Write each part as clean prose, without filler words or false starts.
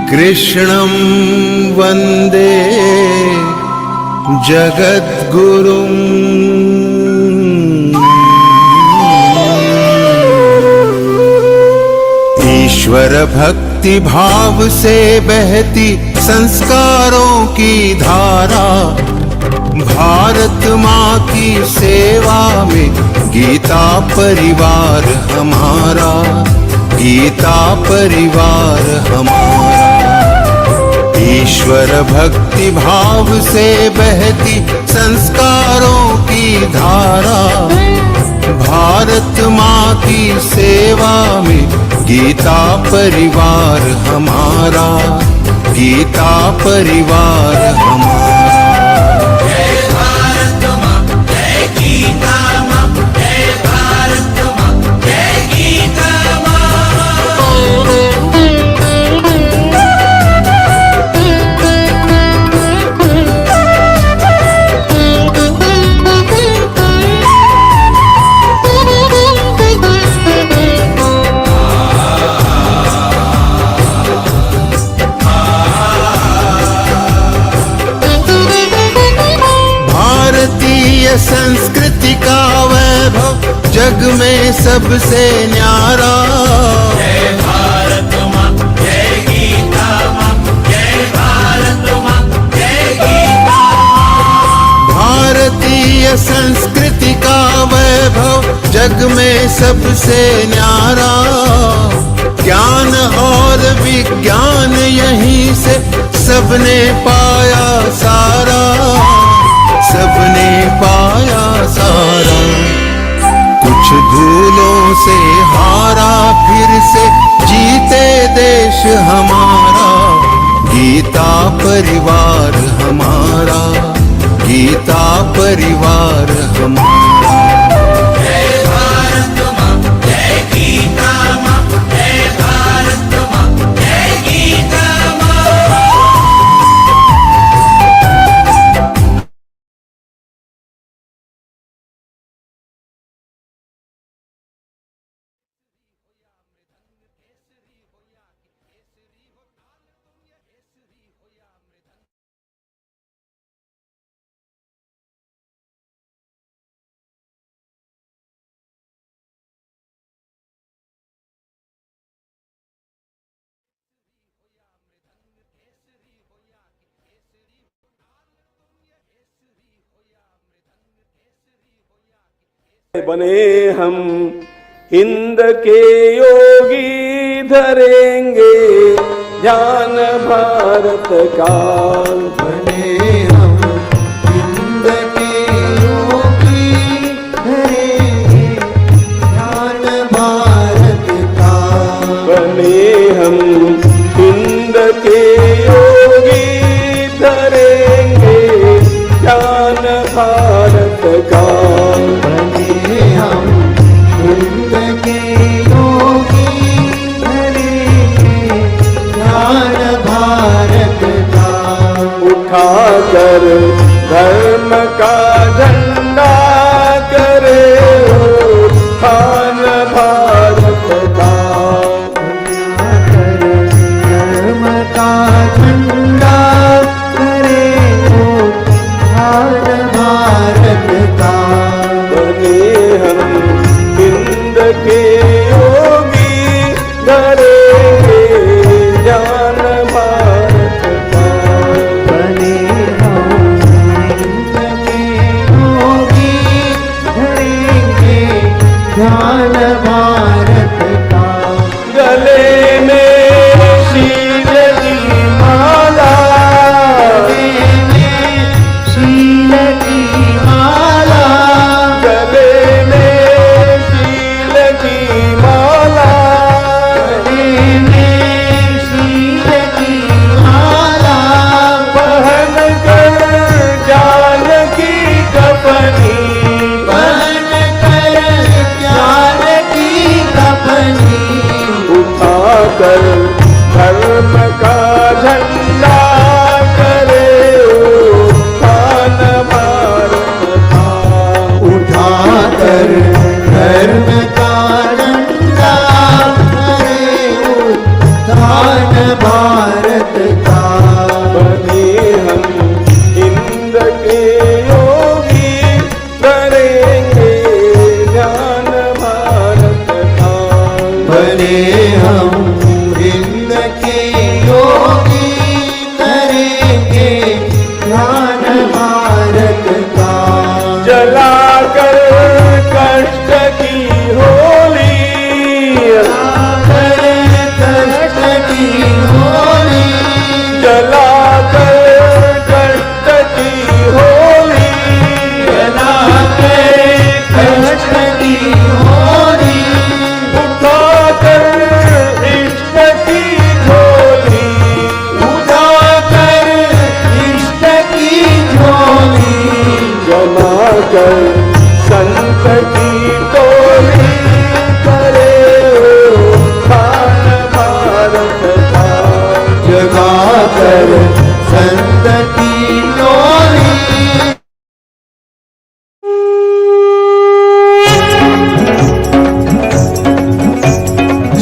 कृष्णं वन्दे जगद्गुरुम्। ईश्वर भक्ति भाव से बहती संस्कारों की धारा, भारत माँ की सेवा में गीता परिवार हमारा, गीता परिवार हमारा। ईश्वर भक्ति भाव से बहती संस्कारों की धारा, भारत माँ की सेवा में गीता परिवार हमारा, गीता परिवार हमारा। संस्कृति का वैभव जग में सबसे न्यारा, जय भारत माँ, जय गीता माँ, जय भारत माँ, जय गीता माँ। भारतीय संस्कृति का वैभव जग में सबसे न्यारा, ज्ञान और विज्ञान यहीं से सबने पाया सारा, सबने पाया सारा। कुछ धूलों से हारा फिर से जीते देश हमारा, गीता परिवार हमारा, गीता परिवार हमारा। जय भारत माँ, जय गीता माँ, जय भारत माँ, जय गीता माँ। बने हम हिंद के योगी, धरेंगे ज्ञान भारत का। बने हम हिंद के योगी, धरेंगे ज्ञान भारत का। बने हम हिंद के योगी, धरेंगे ज्ञान भारत का। उठाकर धर्म का झंडा करे उत्थान भारत का। धर्म का झंडा करे उत्थान भारत का। बने हम हिंद के योगी, धरेंगे ज्ञान भारत का। ज्ञान भारत का। गले में शील की माला, गले में शील की माला, गले में शील की माला, गले में शील की माला। पहन कर ज्ञान की कफनी, उठाकर धर्म का झंडा करे उत्थान भारत का। उठाकर धर्म का झंडा करे उत्थान भारत चले हम हिंद के योगी, करेंगे ध्यान भारत का। जलाकर कष्ट की होली, जलाकर कष्ट की होली, जलाकर कष्ट की होली, जलाकर कष्ट की होली, उठाकर इष्ट की झोली, उठाकर इष्ट की झोली, जमा कर संत की टोली, करे खान भारत का। जगाकर संत की डोली।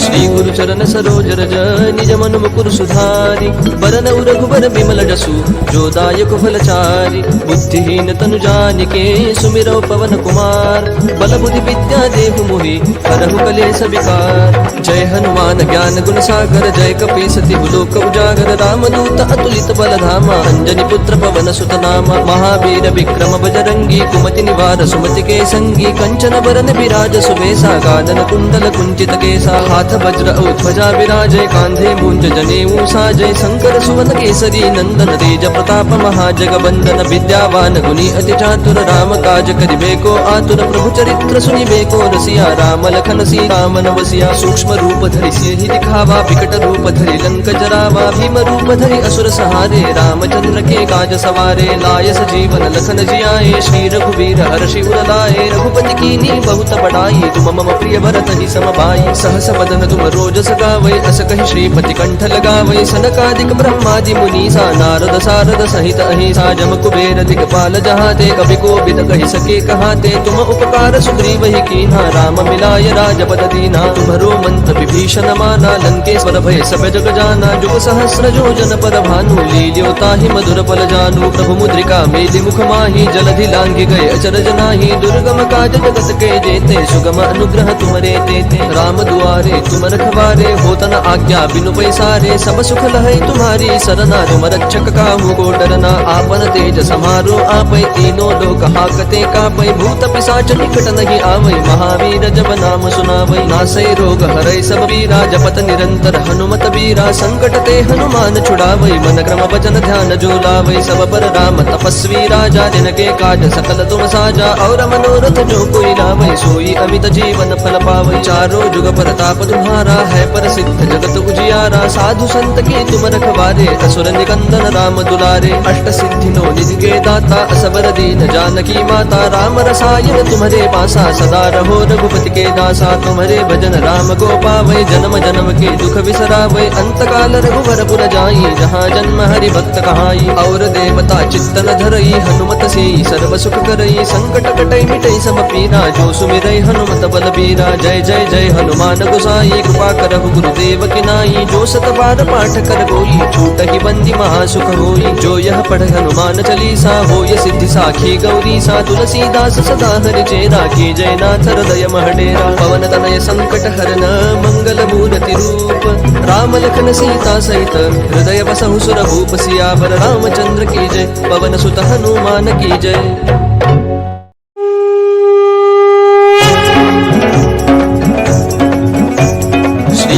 श्री गुरु चरण सरोज रज निज मन मुकुर सुधारी, बरन रघुबर बिमल जसु जो दायक फलचारी। बुद्धिहीन तनु जानिके सुमिरौ पवन कुमार, बल बुद्धि विद्या देहु मोहि हरहु कलेश विकार। जय हनुमान ज्ञान गुण सागर, जय कपीस तिहु लोक उजागर। रामदूत अतुलित बल धामा, अंजनी पुत्र पवन सुत नामा। महावीर विक्रम बजरंगी, कुमति निवार सुमति के संगी। कंचन बरन विराज सुबेसा, कानन कुंडल कुंचित केसा। हाथ वज्र और ध्वजा विराजय, कांधे मूंज जनेऊ साजय। शंकर सुवन केसरी नंदन, तेज प्रताप महाजगबंदन। विद्यावान गुणी अति चातुर, राम काज करिबे को आतुर। प्रभु चरित्र सुनिबे को रसिया, राम लखन सीता मन बसिया। सूक्ष्म रूप धरि सियहि दिखावा, विकट रूप धरि लंक जरावा। भीम रूप धरि असुर सहारे, रामचंद्र के काज सवारे। लाय सजीवन लखन जियाए, श्री रघुवीर हर्षि उर लाए। रघुपति कीन्ही बहुत बड़ाई, तुम मम प्रिय भरत ही सम भाई। सहस बदन तुम रोजस गावै, अस कहि श्रीपति कंठ लगावै। सनकादिक ब्रह्मादि मुनीसा, नारद सारद सहित अहिसा। जम कुबेर दिगपाल जहाते, कवि कोविद कहि सके कहाते। तुम उपकार सुग्रीवहि कीन्हा, राम मिलाय राजपद दीना। तुम्हरो मंत्र विभीषण माना, लंकेश्वर भय सब जग जाना। जुग सहस्र योजन पर भानु, लील्यो ताहि मधुर पल जानु। प्रभु मुद्रिका मेलि मुख माहि, जलधि लांघि गए अचरज नाही। दुर्गम काज जगत के जेते, सुगम अनुग्रह तुमरे तेते। राम दुआरे तुम रखवारे, होत न आज्ञा बिनु पैसारे। सब सुख लहै तुम्हारी सरना, तुम रक्षक काहू को डरना। आपन तेज समारो आपै, तीनों लोक हाकते कापै। भूत पिशाच निकट नहीं आवै, महावीर जब नाम सुनावै। नासै रोग हरै सब पीरा, जपत निरंतर हनुमत बीरा। संकट ते हनुमान छुड़ावै, मन क्रम वचन ध्यान जो लावै। सब पर राम तपस्वी राजा, जिनके काज सकल तुम साजा। और मनोरथ जो कोई लावै, सोई अमित जीवन फल पावै। चारों जुग प्रताप तुम्हारा है, प्रसिद्ध जगत उजियारा। साधु संत के तुम रखवारे, असुर निकंदन राम दुलारे। अष्ट सिद्धि नो निधि के दाता, असबर दीन जानकी माता। राम रसायन तुम्हारे पासा, सदा रहो रघुपति के दासा। तुम्हारे भजन राम को पावै, जन्म जन्म के दुख बिसरावै। अंत काल रघुवर पुर जाई, जहाँ जन्म हरि भक्त कहाई। और देवता चित्तन धरई, हनुमत से सर्व सुख करई। संकट कटै मिटै सब पीरा, जो सुमिरै हनुमत बलबीरा। जय जय जय हनुमान गोसाई, कृपा करहु गुरुदेव की नाई। जो सत बार पाठ कर कोई, छूटहि बंदी महासुख होई। जो यह पढ़ हनुमान चालीसा, होय सिद्धि साखी गौरीसा। तुलसीदास सदा हरि चेरा, की जय नाथ हृदय महडेरा। पवन तनय संकट हरन, मंगल मूर्ति रूप। राम लखन सीता सहित, हृदय बसहु सुर भूप। सियावर रामचंद्र की जय, पवन सुत हनुमान की जय।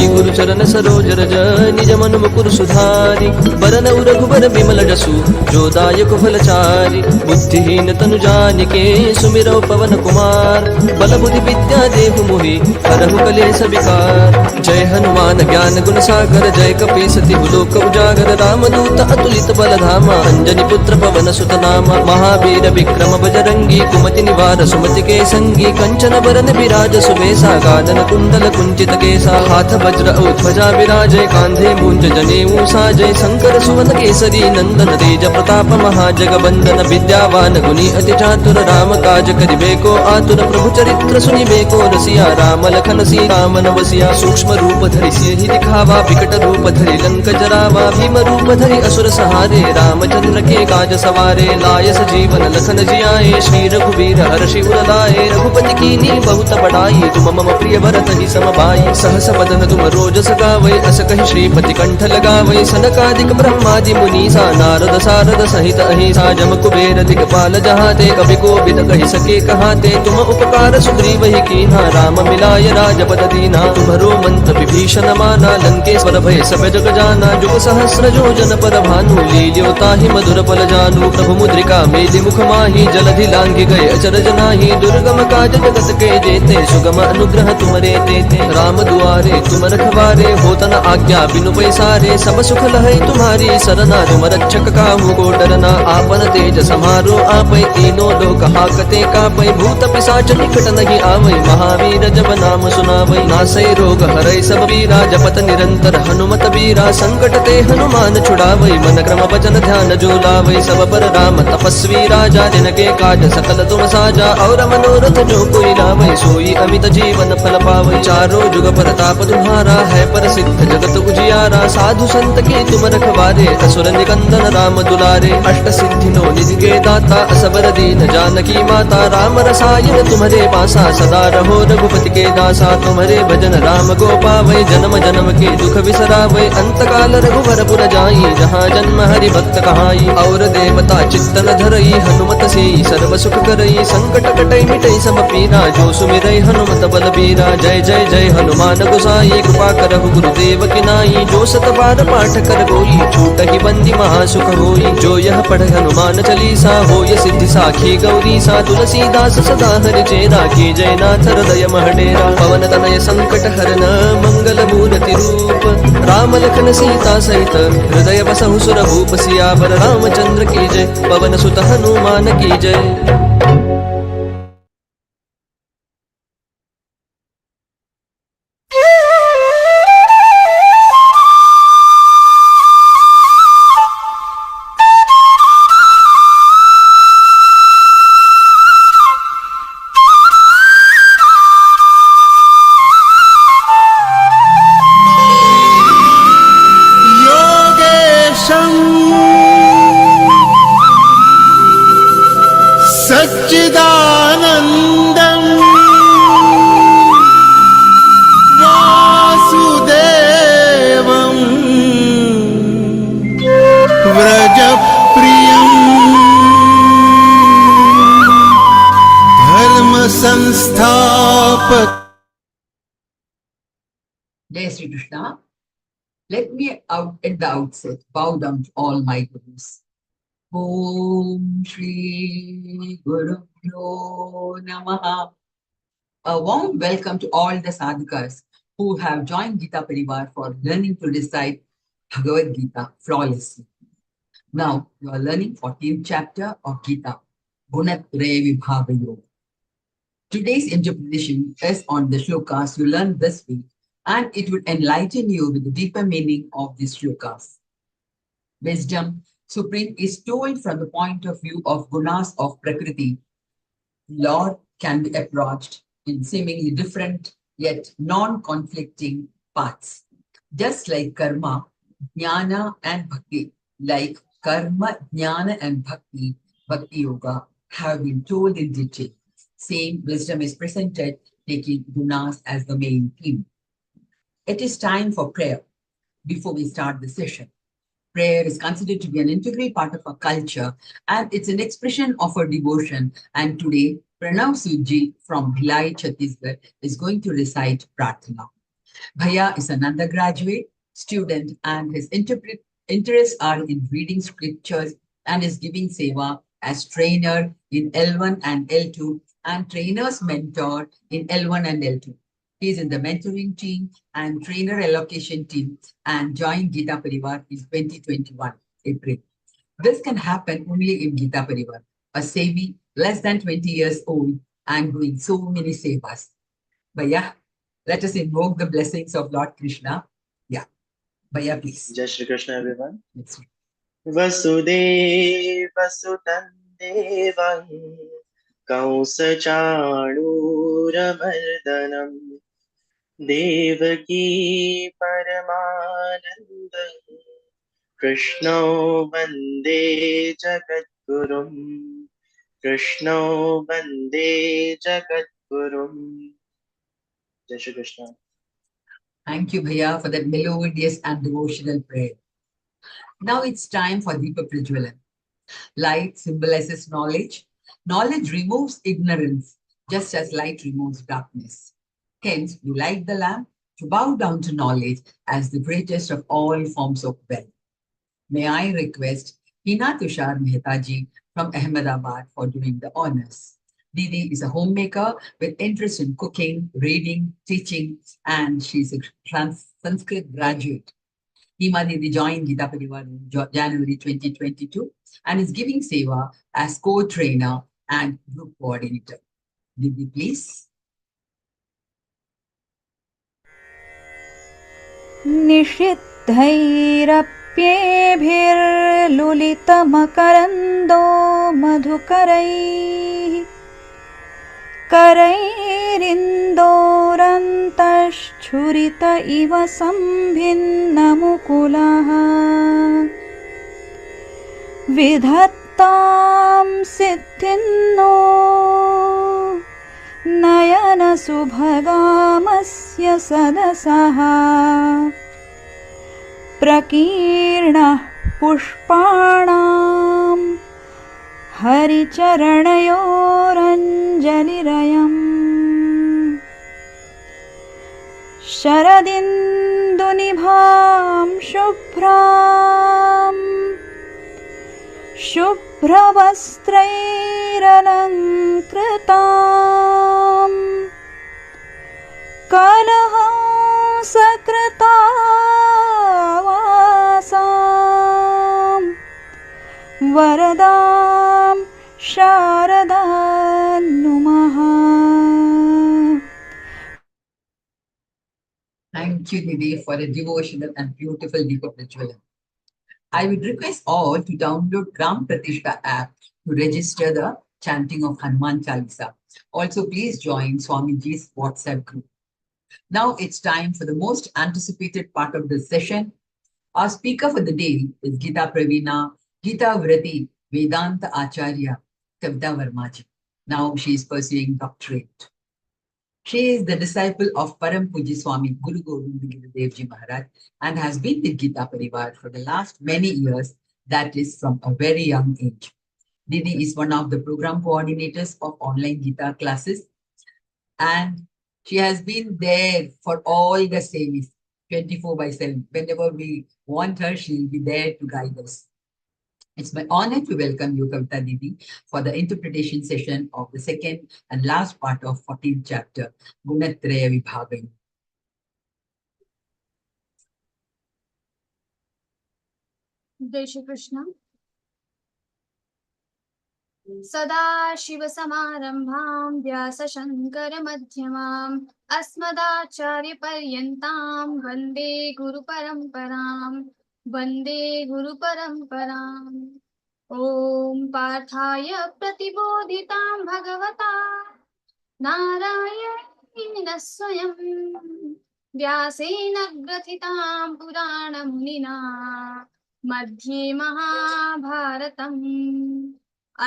गुरु चरण सरोज रज निज मन मुकुर सुधारी। बरन रघुबर बिमल जसु जो दायक फलचारी। बुद्धिहीन तनु जानिके सुमिरौ पवन कुमार। बल बुद्धि विद्या देहु मोहि हरहु कलेश विकार। जय हनुमान ज्ञान गुण सागर, जय कपीस तिहु लोक उजागर। रामदूत अतुलित बल धामा, अंजनी पुत्र पवन सुत नामा। महावीर विक्रम बजरंगी, कुमति निवार सुमति के संगी। कंचन बरन विराज सुबेसा, कानन कुंडल कुंचित केसा। हाथ वज्र और ध्वजा विराजय, कांधे मूंज जनेऊ साजय। शंकर सुवन केसरी नंदन, तेज प्रताप महाजगबंदन। विद्यावान गुणी अति चातुर, राम काज करिबे को आतुर। प्रभु चरित्र सुनिबे को रसिया, राम लखन सीता मन बसिया। सूक्ष्म रूप धरि सिंह दिखावा, विकट रूप धरि लंक जरावा, भीम रूप धरि असुर सहारे, रामचंद्र के काज सवारे, लाय सजीवन लखन जियाए, श्री रघुवीर हर्षि उर लाए, रघुपति कीन्ही बहुत बड़ाई, तुम मम प्रिय भरत ही सम भाई, सहस बदन तुम रोजस गावै, अस कहि श्रीपति कंठ लगावै, सनकादिक ब्रह्मादि मुनीसा, नारद सारद सहित अहिसा, जम कुबेर दिगपाल जहाते, कवि कोविद कहि सके कहाते, तुम उपकार सुग्रीव ही कीन्हा, राम मिलाय राजपद दीना, तुम्हरो मंत्र विभीषण माना, लंकेश्वर भय सब जग जाना, जुग सहस्र योजन पर भानु, लील्यो ताहि मधुर पल जानु, प्रभु मुद्रिका मेलि मुख माहि, जलधि लांघि गए अचरज नाही, दुर्गम काज जगत के जेते, सुगम अनुग्रह तुमरे तेते, राम दुआरे तुम रखवारे, होत न आज्ञा बिनु पैसारे, सब सुख लहै तुम्हारी सरना, तुम रक्षक काहू को डरना, आपन तेज समारो आपै, तीनों लोक हाकते कापै, भूत पिशाच निकट नहीं आवै, महावीर जब नाम सुनावै, नासै रोग हरै सब पीरा, जपत निरंतर हनुमत बीरा, संकट ते हनुमान छुड़ावै, मन क्रम वचन ध्यान जो लावै, सब पर राम तपस्वी राजा, जिनके काज सकल तुम साजा, और मनोरथ जो कोई लावै, सोई अमित जीवन फल पावै, चारों जुग परताप तुम्हारा है, प्रसिद्ध जगत उजियारा, साधु संत के तुम रखवारे, असुर निकंदन राम दुलारे, अष्ट सिद्धि नो निधि के दाता, असबर दीन जानकी माता, राम रसायन तुम्हारे पासा, सदा रहो रघुपति के दासा, तुम्हारे भजन राम को पावै, जन्म जन्म के दुख बिसरावै, अंत काल रघुवर पुर जाई, जहाँ जन्म हरि भक्त कहाई, और देवता चित्तन धरई, हनुमत से सर्व सुख करई, संकट कटई मिटई सब पीरा, जो सुमिरै हनुमत बल बीरा, जय जय जय हनुमान गोसाई, कृपा करहु गुरुदेव की नाई, जो सत बार पाठ कर गोई, छूटहि बंदी महासुख होई, जो यह पढ़ हनुमान चालीसा, होय सिद्धि साखी गौरीसा, तुलसीदास सदा हरि चेरा, की जय नाथ हृदय महडेरा, पवन तनय संकट हरन मंगल मूर्ति रूप, राम लखन सीता सहित हृदय बसहु सुर भूप, सियावर रामचंद्र की जय, पवन सुत हनुमान की जय। योगेशं सच्चिदानन्दं वासुदेवं व्रजप्रियं धर्म संस्थापक। Jai Sri Krishna. Let me out at the outset bow down to all my gurus. Om Shri Gurubhyo Namaha. A warm welcome to all the sadhakas who have joined Gita Pariwar for learning to recite Bhagavad Gita flawlessly. Now you are learning 14th chapter of Gita, Gunas. Today's interpretation is on the shlokas you learned this week, and it would enlighten you with the deeper meaning of these shlokas. Wisdom Supreme is told from the point of view of Gunas of Prakriti. Lord can be approached in seemingly different yet non-conflicting paths. Just like karma, jnana and bhakti, like karma, jnana and bhakti yoga have been told in detail. Same wisdom is presented, taking Gunas as the main theme. It is time for prayer. Before we start the session, prayer is considered to be an integral part of our culture, and it's an expression of our devotion. And today, Pranav Sudji from Bhilai, Chhattisgarh is going to recite Prarthana. Bhaiya is an undergraduate student, and his interests are in reading scriptures and is giving seva as trainer in L1 and L2 and trainer's mentor in L1 and L2. He is in the mentoring team and trainer allocation team and joined Gita Pariwar in 2021, April. This can happen only in Gita Pariwar, a sevi less than 20 years old and doing so many sevas. Bhaiya, let us invoke the blessings of Lord Krishna. Yeah. Bhaiya, please. Jai Shri Krishna, everyone. Let's read. Vasudeva Sutam Devam Kausachanuramardanam Devaki परमानन्द कृष्णौ वन्दे जगद्गुरुम् कृष्णौ वन्दे जगद्गुरुम् जय Shri Krishna Thank you, Bhaiya, for that melodious and devotional prayer. Now it's time for Deepa Prajwalan. Light symbolizes knowledge. Knowledge removes ignorance, just as light removes darkness. Hence, we light the lamp to bow down to knowledge as the greatest of all forms of wealth. May I request Hina Tushar Mehtaji from Ahmedabad for doing the honors. Didi is a homemaker with interest in cooking, reading, teaching, and she's a Sanskrit graduate. Hima Didi joined Geeta Pariwar in January 2022 and is giving seva as co-trainer and group coordinator. Didi, please. निषिद्धैरप्येभिर्लुलितमकरन्दो मधुकरैः करैरिन्दोरन्तश्छुरित इव सम्भिन्नमुकुलः विधत्तां सिद्धिन्नो नयनसुभगामस्य सदसः प्रकीर्णः पुष्पाणां हरिचरणयोरञ्जलिरयम् शरदिन्दुनिभां शुभ्रवस्त्रैरलङ्कृतां कलहंसकृतावासां वरदां शारदां नुमः. Thank you, Didi, for a devotional and beautiful Deepa Prajwalan. I would request all to download Gram Pratishta app to register the chanting of Hanuman Chalisa. Also, please join Swamiji's WhatsApp group. Now it's time for the most anticipated part of this session. Our speaker for the day is Geeta Pravina, Geeta Vrati, Vedanta Acharya, Kavita Verma. Now she is pursuing doctorate. She is the disciple of Param Puji Swami Guru Govind Giridevji Ji Maharaj and has been with Geeta Pariwar for the last many years, that is from a very young age. Didi is one of the program coordinators of online Geeta classes and she has been there for all the service 24/7. Whenever we want her, she will be there to guide us. It's my honor to welcome you, Kavita Didi, for the interpretation session of the second and last part of 14th chapter, Gunatraya Vibhaga. जय श्री कृष्ण. सदाशिवसमारम्भां व्यासशङ्करमध्यमाम् अस्मदाचार्यपर्यन्तां वन्दे गुरुपरम्पराम्. ॐ पार्थाय प्रतिबोधितां भगवता नारायणेन स्वयं व्यासेन ग्रथितां पुराणमुनिना मध्ये महाभारतम्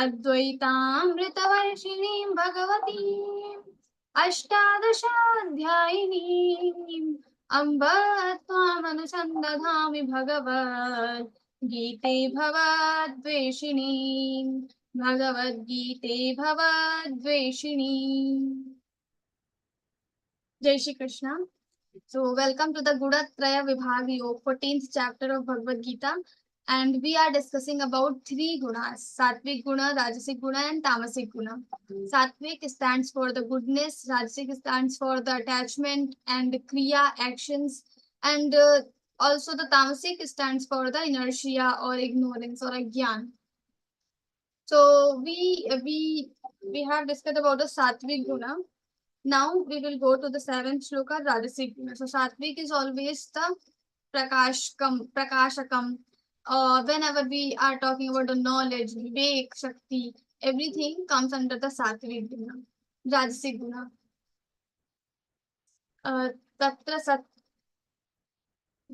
अद्वैतामृतवर्षिणीं भगवतीम् अष्टादशाध्यायिनीम् अम्ब त्वामनुसन्दधामि भगवद्गीते भवद्वेषिणी. Jai Shri Krishna. So welcome to the Gunatraya Vibhaga Yoga, 14th chapter of Bhagavad Gita, and we are discussing about three gunas: Sattvic guna, Rajasic guna, and Tamasic guna. Sattvic stands for the goodness, Rajasic stands for the attachment and kriya actions, and also the Tamasic stands for the inertia or ignorance or agyan. So we have discussed about the Sattvic guna. Now we will go to the 7th shloka, Rajasic guna. So Sattvic is always the prakashakam. Whenever we are talking about the knowledge, vivek, shakti, everything comes under the Sattvic guna, Rajasic guna. तत्र सत्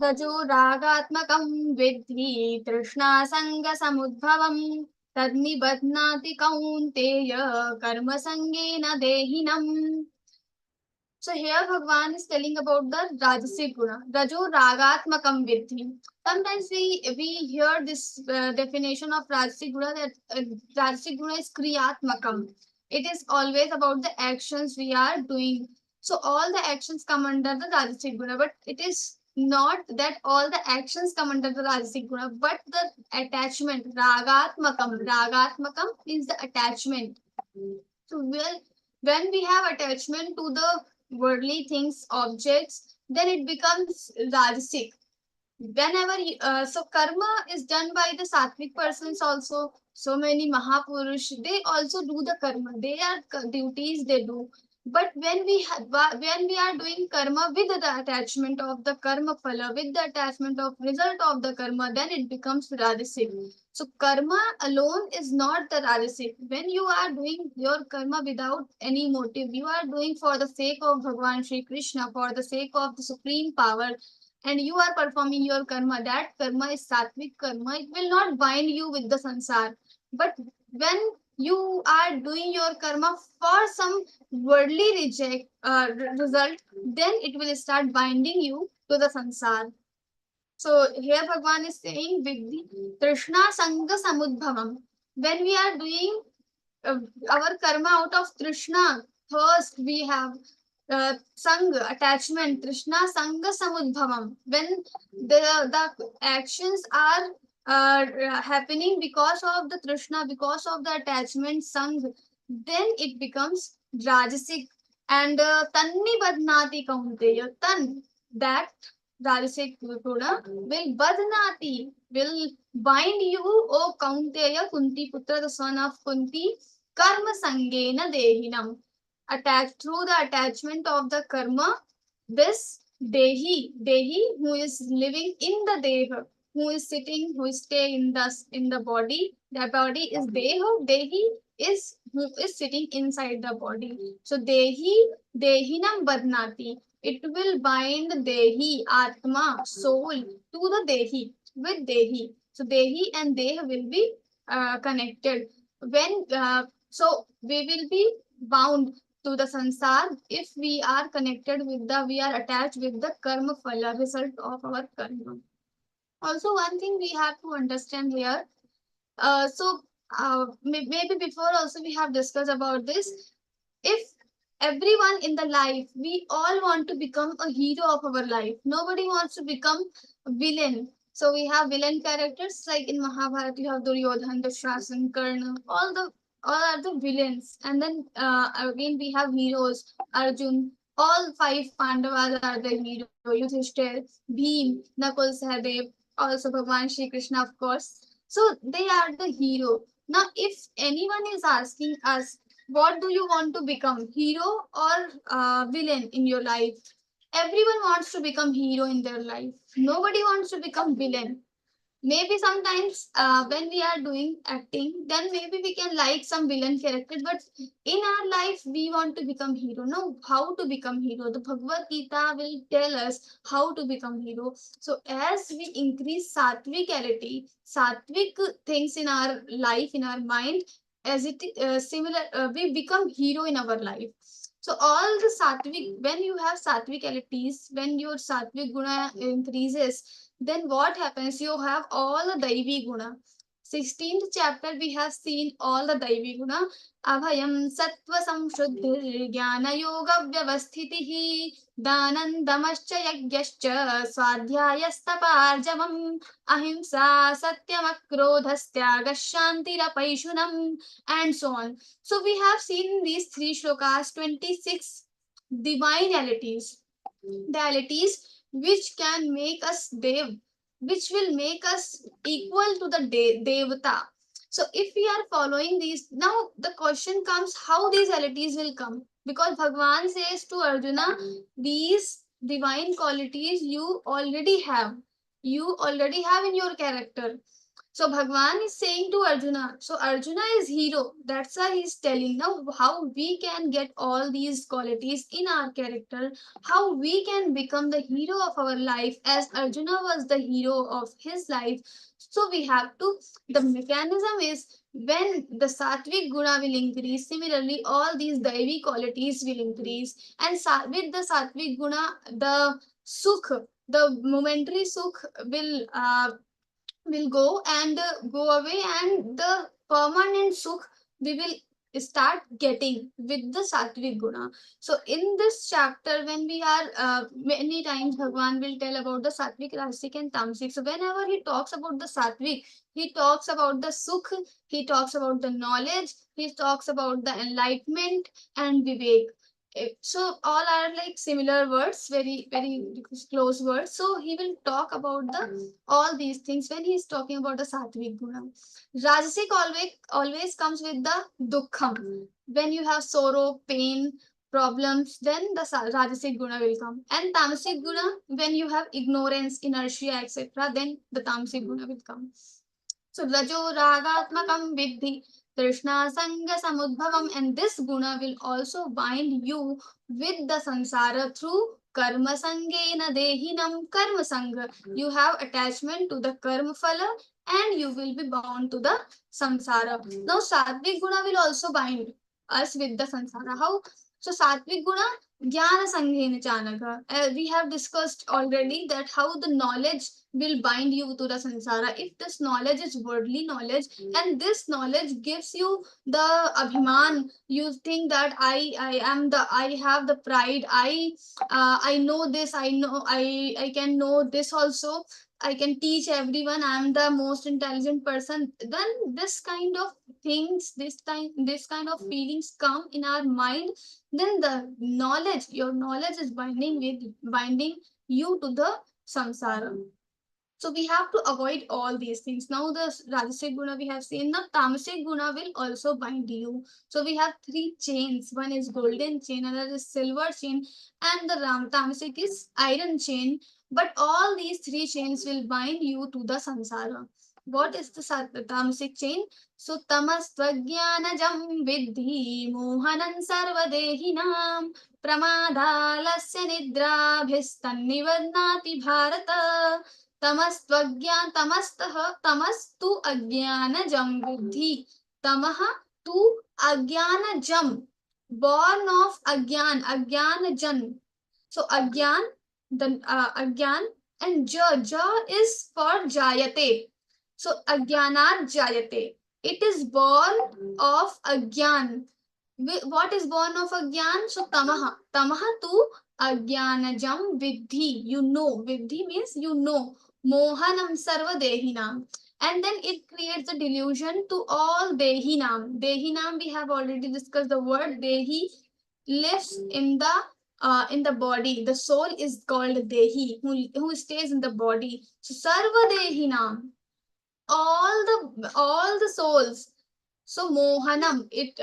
रजो रागात्मकं विद्धि तृष्णासङ्गसमुद्भवम् तन्निबध्नाति कौन्तेय कर्मसङ्गेन देहिनम्. So here Bhagwan is telling about the Rajasic Guna. Rajo Ragatmakam Vidhi. Sometimes we hear this definition of Rajasic Guna that Rajasic Guna is Kriyatmakam. It is always about the actions we are doing. So all the actions come under the Rajasic Guna, but it is not that all the actions come under the Rajasic Guna, but the attachment, Ragatmakam. Ragatmakam is the attachment. So when we have attachment to the worldly things, objects, then it becomes Rajasic. Whenever so karma is done by the sattvic persons also. So many Mahapurush, they also do the karma. They are duties they do. But when we are doing karma with the attachment of the karma phala, with the attachment of result of the karma, then it becomes Rajasic. So karma alone is not the Rajasic. When you are doing your karma without any motive, you are doing for the sake of Bhagwan Shri Krishna, for the sake of the supreme power, and you are performing your karma, that karma is sattvic karma. It will not bind you with the sansar. But when you are doing your karma for some worldly result, then it will start binding you to the sansar. So here Bhagwan is saying Vidhi Trishna Sanga Samudbhavam. When we are doing our karma out of Trishna, thirst, we have Sanga, attachment, Trishna Sanga Samudbhavam. When the actions are happening because of the Trishna, because of the attachment, Sang, then it becomes Rajasic. And Tanni Badnati Kaunteya, Tan, that Rajasic Guna will Badnati, will bind you, O Kaunteya, Kunti Putra, the son of Kunti, Karma Sangena Dehinam. Attached through the attachment of the karma, this Dehi, who is living in the Deha, who is sitting, who is staying in the body, that body is Deha, Dehi is who is sitting inside the body. So Dehinam Badnati. It will bind Dehi, Atma, soul to the Dehi, with Dehi. So Dehi and Deha will be connected. So we will be bound to the sansar if we are connected with we are attached with the karma phala, result of our karma. Also, one thing we have to understand here, maybe before also we have discussed about this. If everyone in the life, we all want to become a hero of our life. Nobody wants to become a villain. So we have villain characters like in Mahabharata, you have Duryodhan, Dushrasan, Karna, all are the villains. And then again we have heroes, Arjun. All five Pandavas are the hero. Yudhishthir, Bhim, Nakul, Sahadev, also Bhagwan Shri Krishna, of course. So they are the hero. Now, if anyone is asking us, what do you want to become, hero or villain in your life? Everyone wants to become hero in their life. Nobody wants to become villain. Maybe sometimes when we are doing acting, then maybe we can like some villain character, but in our life we want to become hero. No, how to become hero? The Bhagavad Gita will tell us how to become hero. So as we increase sattvicality, sattvic things in our life, in our mind, as it we become hero in our life. So all the sattvic, when you have sattvicalities, when your sattvic guna increases, then what happens? You have all the Daivi Guna. 16th chapter we have seen all the Daivi Guna. Abhayam Sattva Samshuddhir Jnana Yoga Vyavasthitihi Danandamascha Yagyascha Swadhyayastapa Ahimsa Satyamakrodhastya Gashantirapaishunam, and so on. So we have seen these three shlokas, 26 divine deities which can make us dev, which will make us equal to the devata. So if we are following these, now the question comes how these realities will come, because Bhagwan says to Arjuna, these divine qualities you already have in your character. So Bhagwan is saying to Arjuna, so Arjuna is hero. That's why he's telling now how we can get all these qualities in our character, how we can become the hero of our life as Arjuna was the hero of his life. So we have to, the mechanism is when the sattvic guna will increase, similarly all these daivi qualities will increase. And with the sattvic guna, the sukh, the momentary sukh will go and go away, and the permanent sukh we will start getting with the sattvic guna. So in this chapter, when we are many times Bhagwan will tell about the sattvic, rajasic and tamasic. So whenever he talks about the sattvic, he talks about the sukh, he talks about the knowledge, he talks about the enlightenment and vivek. So all are like similar words, very close words. So he will talk about the all these things when he is talking about the sattvic guna. Rajasic always comes with the dukkham. When you have sorrow, pain, problems, then the rajasic guna will come. And tamasic guna, when you have ignorance, inertia, etc., then the tamasic guna will come. So rajo ragatmakam vidhi Krishna Sangha Samudbhavam, and this guna will also bind you with the sansara through karma sangena dehinam karma sangha. You have attachment to the karma phala and you will be bound to the samsara. Now sattvic guna will also bind us with the sansara. How? So sattvic guna jnana sanghena chanaka. We have discussed already that how the knowledge will bind you to the sansara. If this knowledge is worldly knowledge, and this knowledge gives you the abhiman, you think that I have the pride, I know this, I can know this also, I can teach everyone, I'm the most intelligent person. Then this kind of things, this kind of feelings come in our mind, then the knowledge, your knowledge is binding you to the samsara. So we have to avoid all these things. Now the Rajasic Guna we have seen. Now Tamasic Guna will also bind you. So we have three chains. One is golden chain, another is silver chain, and the Tamasic is iron chain. But all these three chains will bind you to the samsara. What is the Tamasic chain? So Tamas Tvajnanajam Vidhi Mohanan Sarvadehinam Pramadalasya Nidrabhistannivadnati Bharata. तमस्त्वज्ञान तमस्तः तमस्तु अज्ञानजं विद्धि तमः तु अज्ञानजं, born of ajnanjan. So ajnan, the ajnan, and ja is for jayate. So ajnanat jayate, it is born of ajnan. What is born of ajnan? So tamaha tu ajnanajam vidhi, you know. Vidhi means you know. Mohanam sarva dehinam. And then it creates a delusion to all dehinam. Dehinam, we have already discussed the word dehi, lives in the body. The soul is called dehi, who stays in the body. So sarva dehinam, all the souls. So mohanam, it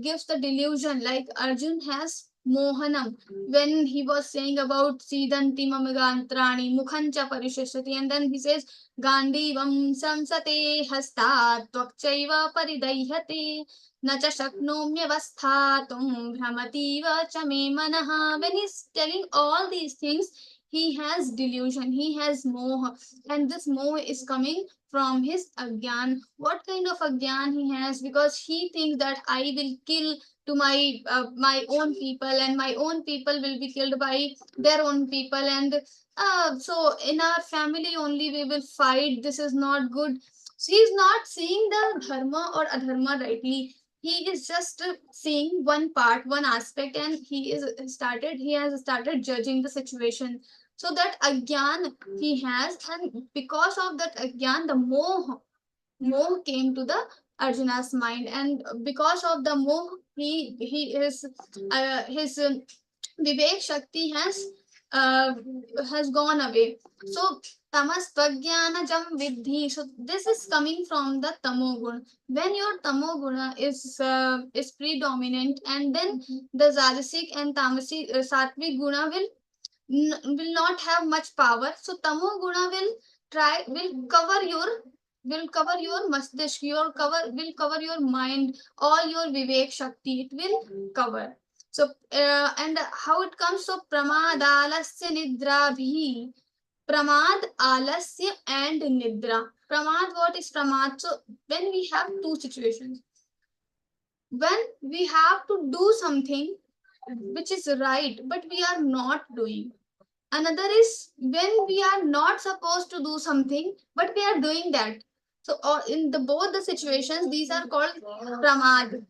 gives the delusion, like Arjun has mohanam when he was saying about sidanti mamagantrani mukhancha parishashati, and then he says gandivam samsate hastat tvakchaiva paridayhate nacha shaknomyavasthatum bhramativa cha me manaha. When he's telling all these things, he has delusion, he has moha, and this moha is coming from his agyan. What kind of agyan he has? Because he thinks that I will kill to my own people, and my own people will be killed by their own people, and so in our family only we will fight. This is not good. So he is not seeing the dharma or adharma rightly. He is just seeing one part, one aspect, and he has started judging the situation. So that agyan he has, and because of that agyan, the moh came to the Arjuna's mind, and because of the moh, he is his vivek shakti has gone away. So tamas jam vidhi. So this is coming from the tamoguna. When your tamoguna is predominant, and then the rajasic and tamasic sattvic guna will not have much power. So tamo guna will cover your will cover your mastish, will cover your mind, all your vivek shakti, it will cover. So and how it comes, so pramadalasya nidra bhi, pramad, alasya and nidra. Pramad, what is pramad? So when we have two situations, when we have to do something which is right but we are not doing. Another is when we are not supposed to do something but we are doing that. So in the both the situations, these are called pramad,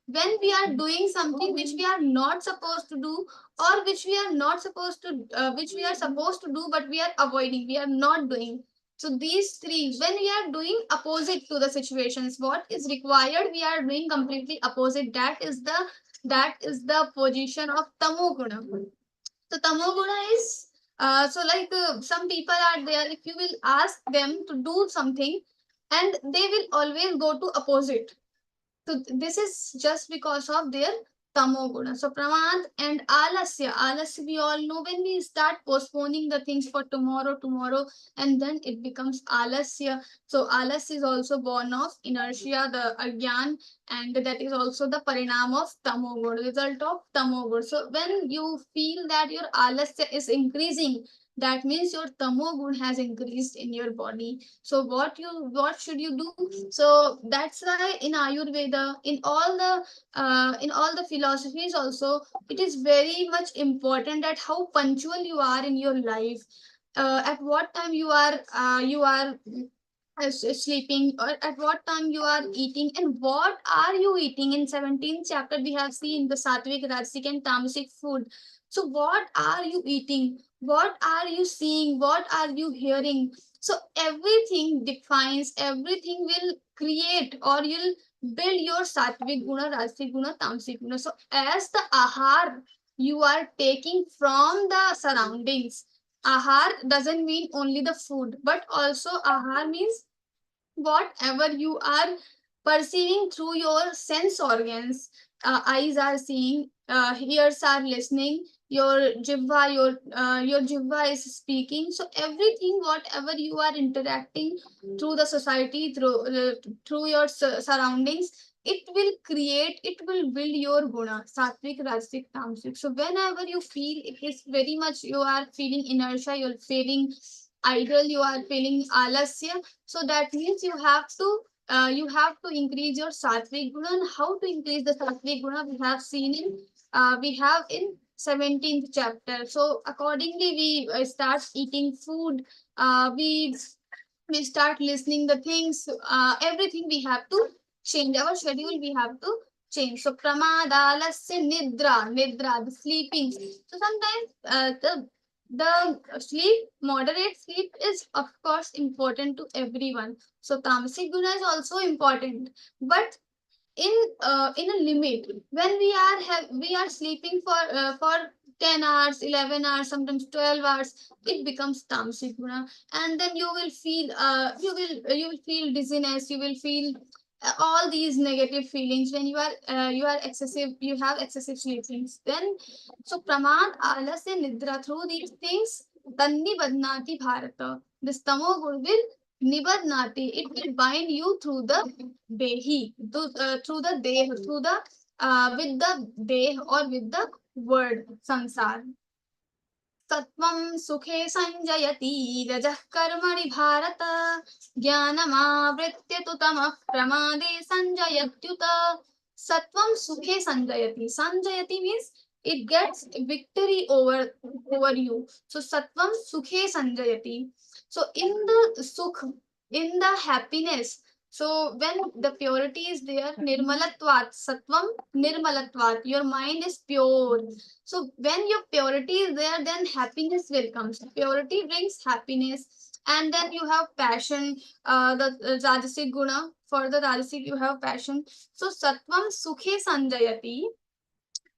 when we are doing something which we are not supposed to do, or which we are not supposed to which we are supposed to do but we are avoiding, we are not doing. So these three, when we are doing opposite to the situations, what is required, we are doing completely opposite. That is the position of tamoguna. So tamoguna is some people are there. If you will ask them to do something, and they will always go to opposite. So this is just because of their tamoguna. So pramad and alasya. Alasya, we all know, when we start postponing the things for tomorrow, and then it becomes alasya. So alasya is also born of inertia, the agyan, and that is also the parinam of tamoguna, result of tamoguna. So when you feel that your alasya is increasing, that means your tamogun has increased in your body. So what should you do? So that's why in ayurveda, in all the philosophies also, it is very much important that how punctual you are in your life, at what time you are sleeping, or at what time you are eating, and what are you eating. In 17th chapter we have seen the sattvic, rajasic and tamasic food. So what are you eating, what are you seeing, what are you hearing? So everything defines, everything will create, or you'll build your sattvic guna, rajasic guna, tamasic guna. So as the ahar you are taking from the surroundings, ahar doesn't mean only the food, but also ahar means whatever you are perceiving through your sense organs. Eyes are seeing, ears are listening, your your jivva is speaking. So everything whatever you are interacting through the society, through your surroundings, it will create, it will build your guna, sattvic, rajasic, tamasic. So whenever you feel it is very much, you are feeling inertia, you're feeling idle, you are feeling alasya, so that means you have to increase your sattvic guna. And how to increase the sattvic guna, we have seen in we have in 17th chapter. So accordingly we start eating food, we start listening the things, everything we have to change, our schedule we have to change. So pramadalasya nidra, the sleeping. So sometimes the sleep, moderate sleep is of course important to everyone. So tamasic guna is also important, but in a limit. When we are sleeping for 10 hours, 11 hours, sometimes 12 hours, it becomes tamasic guna. And then you will feel you will feel dizziness, you will feel all these negative feelings when you are excessive, you have excessive sleepings. Then so pramad, alasya, nidra, through these things, tanni badnati bharata, this tamo gun will nibadnati, it will bind you through the dehi, through the deh, through the with the deh, or with the word sansar. Satvam sukhe sanjayati, rajah karmani bharata, jnanamavritya tu tamah pramade sanjayatyuta. Satvam sukhe sanjayati. Sanjayati means it gets victory over you. So satvam sukhe sanjayati. So in the sukh, in the happiness, so when the purity is there, nirmalatvat, satvam nirmalatvat, your mind is pure. So when your purity is there, then happiness will come. So purity brings happiness. And then you have passion, the rajasic guna. For the rajasic, you have passion. So sattvam sukhe sanjayati.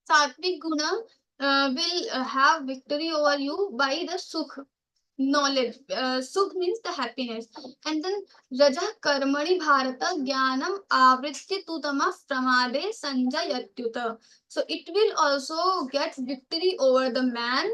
Sattvic guna will have victory over you by the sukh, knowledge. Sukh means the happiness. And then rajah karmani bharata jnanam avritya tu tamah pramade sanjayatyuta. So it will also get victory over the man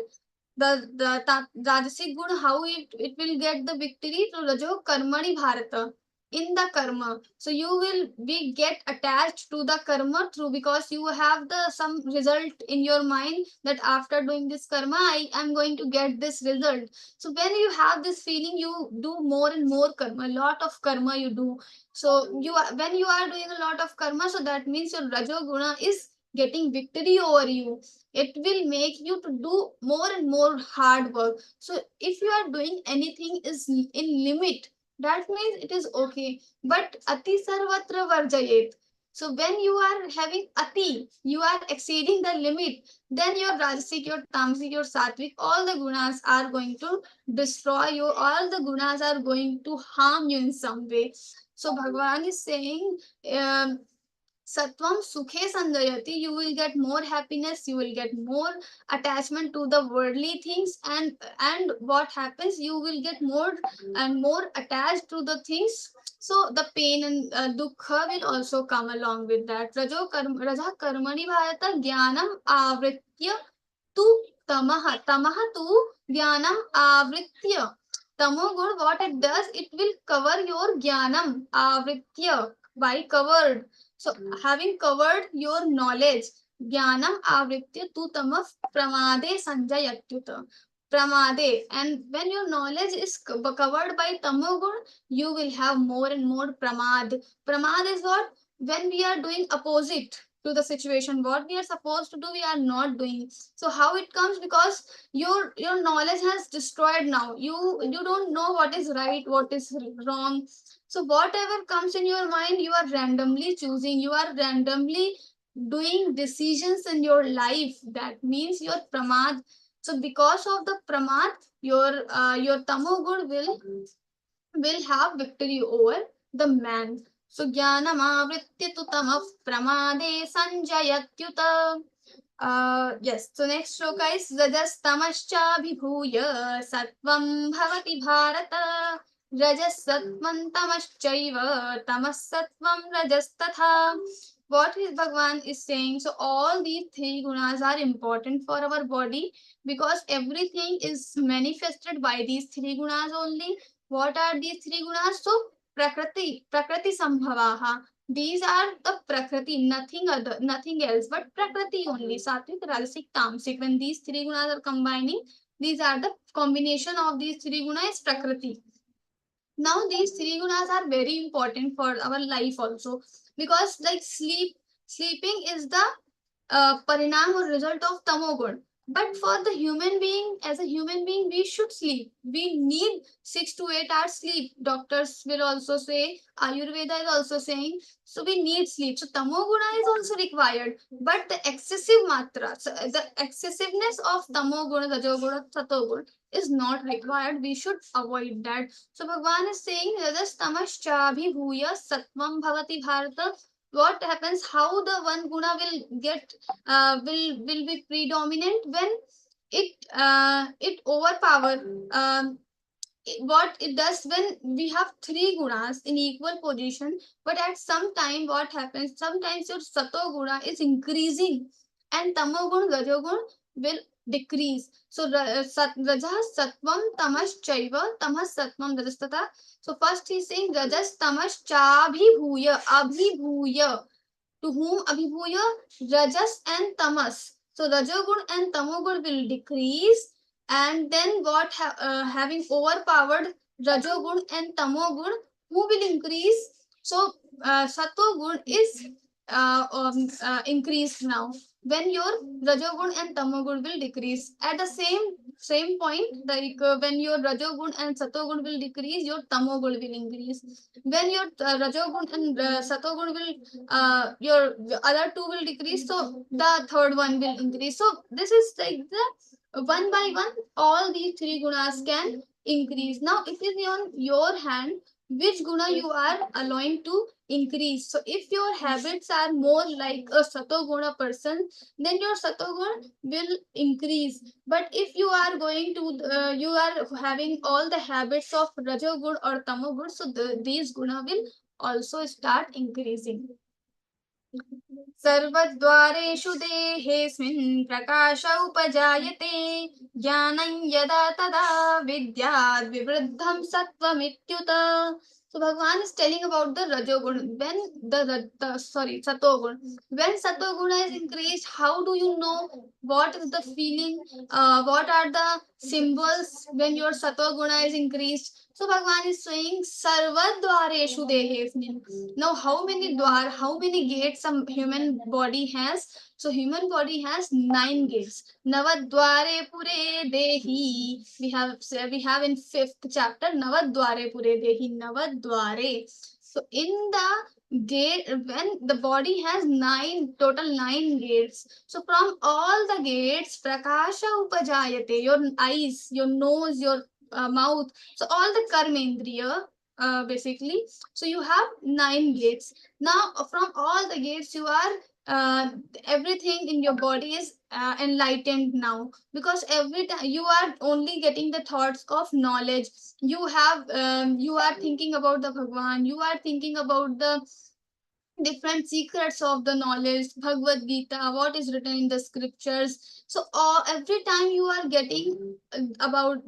Rajasic Guna, how it will get the victory to Rajo Karmani Bharata, in the karma. So you will be get attached to the karma through, because you have the some result in your mind that after doing this karma I am going to get this result. So when you have this feeling, you do more and more karma, a lot of karma you do. So you are, when you are doing a lot of karma, so that means your Rajo Guna is getting victory over you. It will make you to do more and more hard work. So if you are doing anything is in limit, that means it is okay. But ati sarvatra varjayet. So when you are having ati, you are exceeding the limit, then your rajasic, your tamasic, your sattvic, all the gunas are going to destroy you. All the gunas are going to harm you in some way. So Bhagavan is saying, Satvam Sukhe Sandayati, you will get more happiness, you will get more attachment to the worldly things, and what happens, you will get more and more attached to the things. So the pain and dukkha will also come along with that. Raja Karmani Bharata Jnanam Avritya tu Tamaha tu Jnanam Avritya. Tamogun, what it does, it will cover your Jnanam Avritya, by covered. So, having covered your knowledge, jnanam avritya tu tamah pramade sanjayatyuta. Pramade. And when your knowledge is covered by tamogun, you will have more and more pramad. Pramad is what? When we are doing opposite to the situation, what we are supposed to do, we are not doing. So how it comes? Because your knowledge has destroyed now. You don't know what is right, what is wrong. So whatever comes in your mind, you are randomly choosing, you are randomly doing decisions in your life. That means your pramad. So because of the pramad, your tamogun will have victory over the man. So jnanam avritya tu tamah pramade sanjayatyuta. Yes. So next shloka is rajas tamascha vibhuya satvam bhavati bharata. Rajas satvam tamaschaiva tamas satvam rajas tatha. What is Bhagwan is saying? So all these three gunas are important for our body, because everything is manifested by these three gunas only. What are these three gunas? So Prakriti Sambhavaha. These are the Prakriti, nothing other, nothing else but Prakriti only. Sattvic, Rajasic, Tamasic. When these three gunas are combining, these are the combination of these three gunas is Prakriti. Now these three gunas are very important for our life also, because like sleeping is the parinam or result of tamogun. But for the human being, as a human being, we should sleep. We need 6 to 8 hours sleep. Doctors will also say, Ayurveda is also saying, so we need sleep. So tamoguna is also required. But the excessive matra, so the excessiveness of tamoguna, rajoguna, satoguna is not required. We should avoid that. So Bhagwan is saying, Rajas tamascha bhuya satvam bhavati bharata. What happens, how the one guna will get will be predominant when it overpower what it does when we have three gunas in equal position. But at some time what happens, sometimes your sato guna is increasing and tamogun rajogun will decrease. So rajas satvam tamas chaiva tamas satvam rajastata. So first he's saying rajas tamas cha abhibhuya. To whom abhibhuya? Rajas and tamas. So rajogun and tamogun will decrease, and then what having overpowered rajogun and tamogun, who will increase? So satogun is increased now, when your rajogun and tamogun will decrease. At the same point, like when your rajogun and satogun will decrease, your tamogun will increase. When your rajogun and satogun will your other two will decrease, so the third one will increase. So this is like the one by one all these three gunas can increase. Now it is on your hand which guna you are allowing to increase. So if your habits are more like a satoguna person, then your satoguna will increase. But if you are going to you are having all the habits of rajogun or tamogun, so these guna will also start increasing. सर्वद्वारेषु देहेऽस्मिन् प्रकाश उपजायते ज्ञानं यदा तदा विद्याद् विवृद्धं सत्त्वमित्युत. So Bhagavan is telling about the Rajogun. When the Satogun. When Satoguna is increased, how do you know what is the feeling? What are the symbols when your Satoguna is increased? So Bhagavan is saying Sarvadvareshu Dehesmin. Now how many dwar, how many gates a human body has? So human body has 9 gates. Navadware pure dehi. We have in 5th chapter Navadware pure dehi. Navadware. So in the gate, when the body has total 9 gates. So from all the gates, prakasha upajayate. Your eyes, your nose, your mouth. So all the karmendriya. Basically, so you have 9 gates. Now from all the gates you are everything in your body is enlightened now, because every time you are only getting the thoughts of knowledge. You are thinking about the Bhagwan, you are thinking about the different secrets of the knowledge, Bhagavad Gita, what is written in the scriptures. So every time you are getting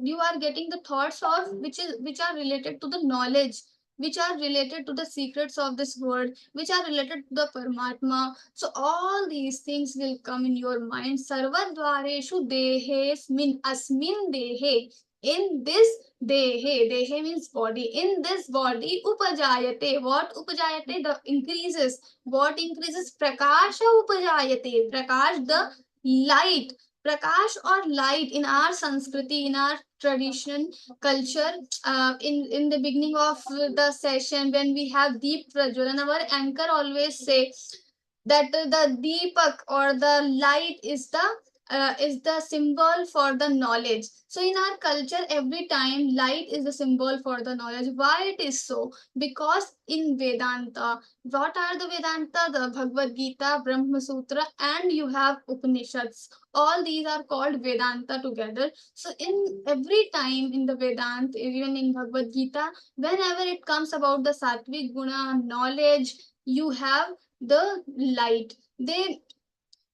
you are getting the thoughts of which are related to the knowledge, which are related to the secrets of this world, which are related to the Paramatma. So all these things will come in your mind. Sarvadvareshu dehes min asmin dehe. In this dehe means body. In this body, upajayate. What upajayate? The increases. What increases? Prakasha upajayate. Prakash, the light. Prakash or light in our Sanskriti, in our tradition, culture. In the beginning of the session, when we have Deep Prajwalan, our anchor always say that the Deepak or the light is the symbol for the knowledge. So in our culture, every time light is the symbol for the knowledge. Why it is so? Because in Vedanta, what are the Vedanta? The Bhagavad Gita, Brahma Sutra, and you have Upanishads. All these are called Vedanta together. So in every time in the Vedanta, even in Bhagavad Gita, whenever it comes about the Sattvic Guna, knowledge, you have the light. They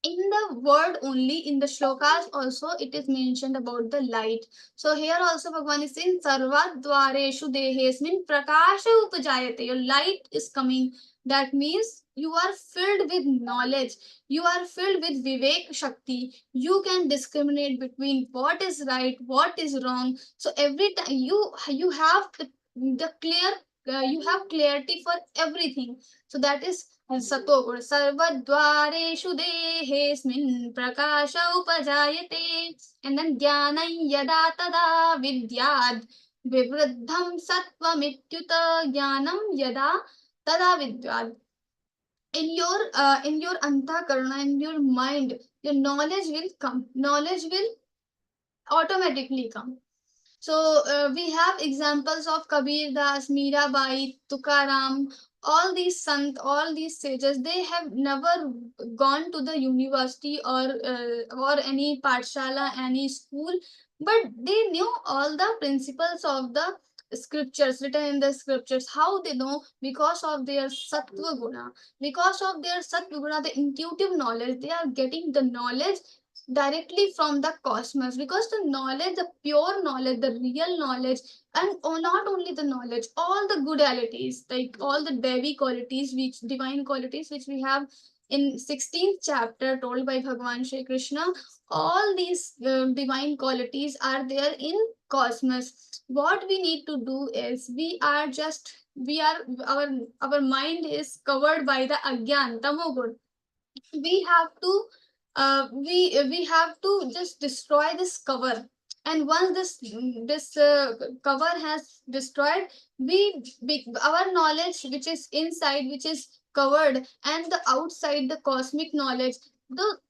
in the word only, in the shlokas also it is mentioned about the light. So here also Bhagavan is saying sarvadvareshu dehesmin prakasha upajayate. Your light is coming. That means you are filled with knowledge, you are filled with vivek shakti. You can discriminate between what is right, what is wrong. So every time you have the clear you have clarity for everything. So that is Satoguna. Sarvadvareshu dehesmin prakasha upajayate. And then jnanam yada tada vidyad vivruddham sattvamityuta. Jnanam yada tada vidyad. In your antakarana, in your mind, your knowledge will come. Knowledge will automatically come. So we have examples of Kabir Das, Mirabai, Tukaram, all these sant, all these sages. They have never gone to the university or any pathshala, any school, but they knew all the principles of the scriptures written in the scriptures. How they know? Because of their sattva guna. Because of their sattva guna, the intuitive knowledge, they are getting the knowledge directly from the cosmos, because the knowledge, the pure knowledge, the real knowledge, and not only the knowledge, all the good qualities, like all the devi qualities, which divine qualities which we have in 16th chapter told by Bhagavan Shri Krishna, all these divine qualities are there in cosmos. What we need to do is we are our mind is covered by the agyan tamogun. We have to we have to just destroy this cover, and once this cover has destroyed, our knowledge which is inside, which is covered, and the outside, the cosmic knowledge,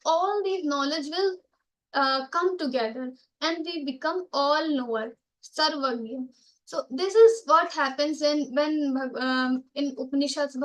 all these knowledge will come together, and we become all knower, sarvagya. So this is what happens in Upanishads.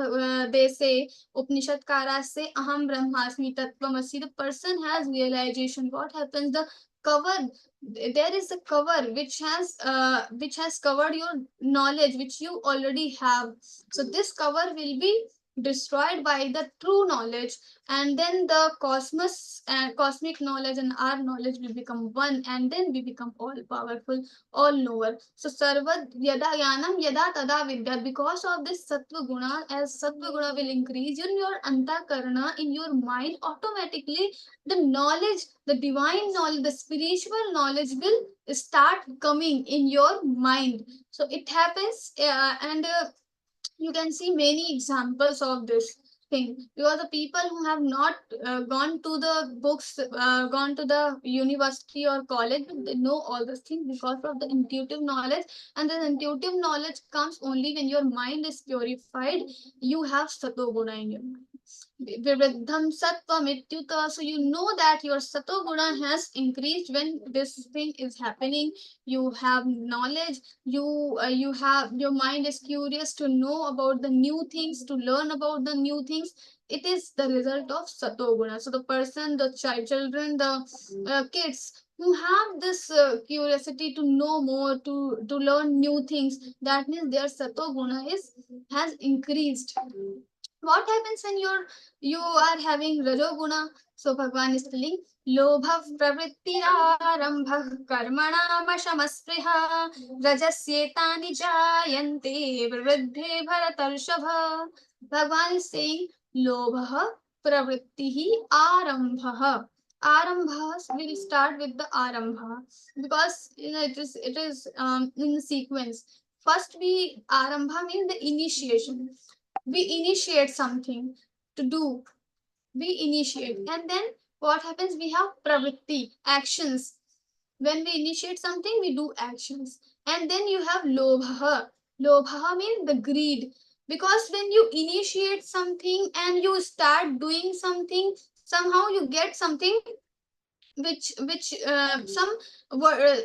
They say, Upanishad Karas say aham brahmasmi tattvamasi. The person has realization. What happens? The cover, there is a cover which has covered your knowledge which you already have. So this cover will be destroyed by the true knowledge, and then the cosmos and cosmic knowledge and our knowledge will become one, and then we become all powerful, all knower. So sarva yada yanam yada tada vidya. Because of this sattva guna, as sattva guna will increase in your antakarana, in your mind, automatically the knowledge, the divine knowledge, the spiritual knowledge will start coming in your mind. So it happens, and you can see many examples of this thing, because the people who have not gone to the books, gone to the university or college, they know all these things because of the intuitive knowledge. And the intuitive knowledge comes only when your mind is purified. You have sato guna in your mind. Vivriddham sattvam ityuta. So you know that your sato guna has increased when this thing is happening. You have knowledge. You have, your mind is curious to know about the new things, to learn about the new things. It is the result of sato guna. So the person, the children, the kids who have this curiosity to know more, to learn new things, that means their sato guna is has increased. What happens when you are having rajoguna? So Bhagwan is telling lobha pravritti arambha karmana vashamaspriha rajasyetani jayante vivriddhe bharatarshabha. Bhagwan is saying lobha pravritti arambha. Arambha, will start with the arambha, because it is in the sequence. First we arambha means the initiation. We initiate something to do, we initiate, and then what happens, we have pravritti, actions. When we initiate something, we do actions. And then you have lobha. Lobha means the greed, because when you initiate something and you start doing something, somehow you get something which some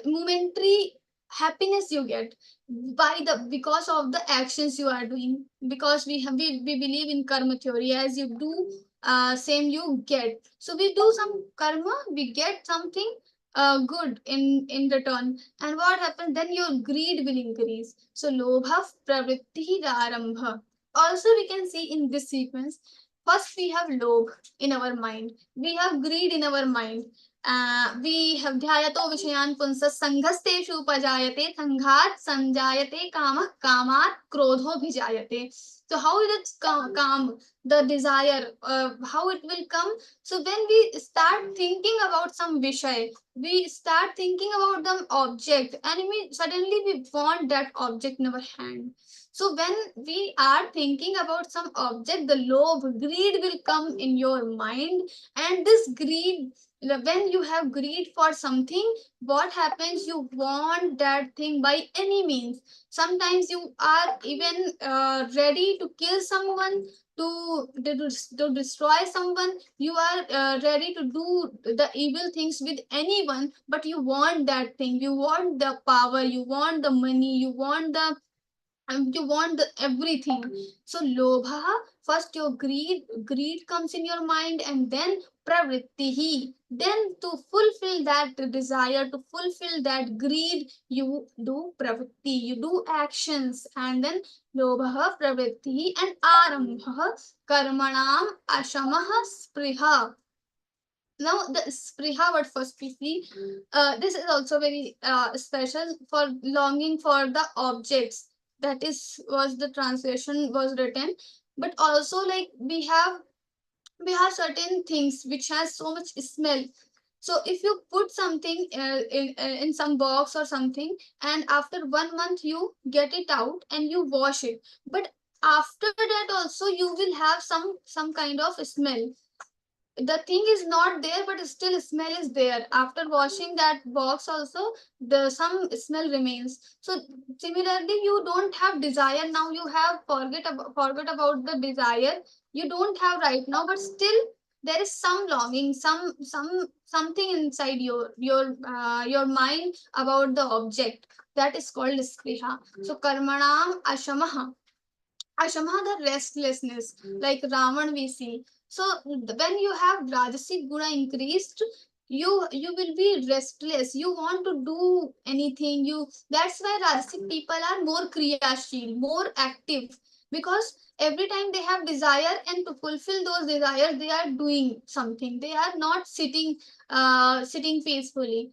momentary happiness you get by the, because of the actions you are doing. Because we believe in karma theory, as you do same you get. So we do some karma, we get something good in return. And what happens, then your greed will increase. So lobha pravritti arambha. Also we can see in this sequence, first we have lobh in our mind, we have greed in our mind, we have dhyato vishayan punsa sanghasteshu upajayate sanghat sanjayate kama kamat krodho bhijayate. So how is it calm, the desire, how it will come? So when we start thinking about some vishay, we start thinking about the object, and we suddenly we want that object in our hand. So when we are thinking about some object, the love, greed will come in your mind. And this greed, when you have greed for something, what happens, you want that thing by any means. Sometimes you are even ready to kill someone, to destroy someone. You are ready to do the evil things with anyone, but you want that thing, you want the power, you want the money, you want the, you want the everything. So lobha, first your greed comes in your mind, and then pravrittihi, then to fulfill that desire, to fulfill that greed, you do pravritti, you do actions. And then lobha pravrittihi and arambha karmanam ashamah spriha. Now the spriha word first we see, this is also very special for longing for the objects. That is was the translation was written. But also like we have certain things which has so much smell. So if you put something in some box or something, and after 1 month you get it out and you wash it, but after that also you will have some kind of smell. The thing is not there, but still smell is there. After washing that box also, the some smell remains. So similarly, you don't have desire now, you have forget about the desire, you don't have right now, but still there is some longing, something inside your mind about the object. That is called spriha. So karmanam ashamaha. Ashama, the restlessness, like Ravan we see. So when you have Rajasic Guna increased, you will be restless. You want to do anything. You, that's why Rajasic people are more kriyashil, more active. because every time they have desire, and to fulfill those desires they are doing something. They are not sitting peacefully.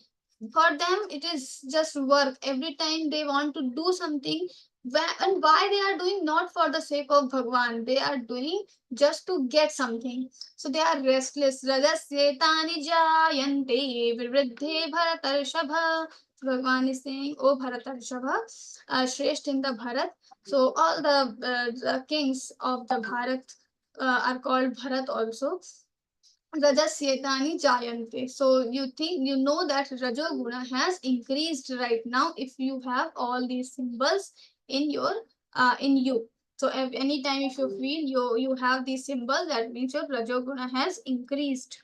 For them it is just work. Every time they want to do something. And why they are doing? Not for the sake of Bhagwan, they are doing just to get something. So they are restless. Rajasyetani jayante vivriddhe bharatarshava. Bhagwan is saying, oh Bharatarshava, Shresht in the Bharat. So all the kings of the Bharat are called Bharat also. Rajasyetani jayante. So you think, you know that Rajoguna has increased right now if you have all these symbols in your in you. So anytime if you feel you have these symbols, that means your Rajoguna has increased.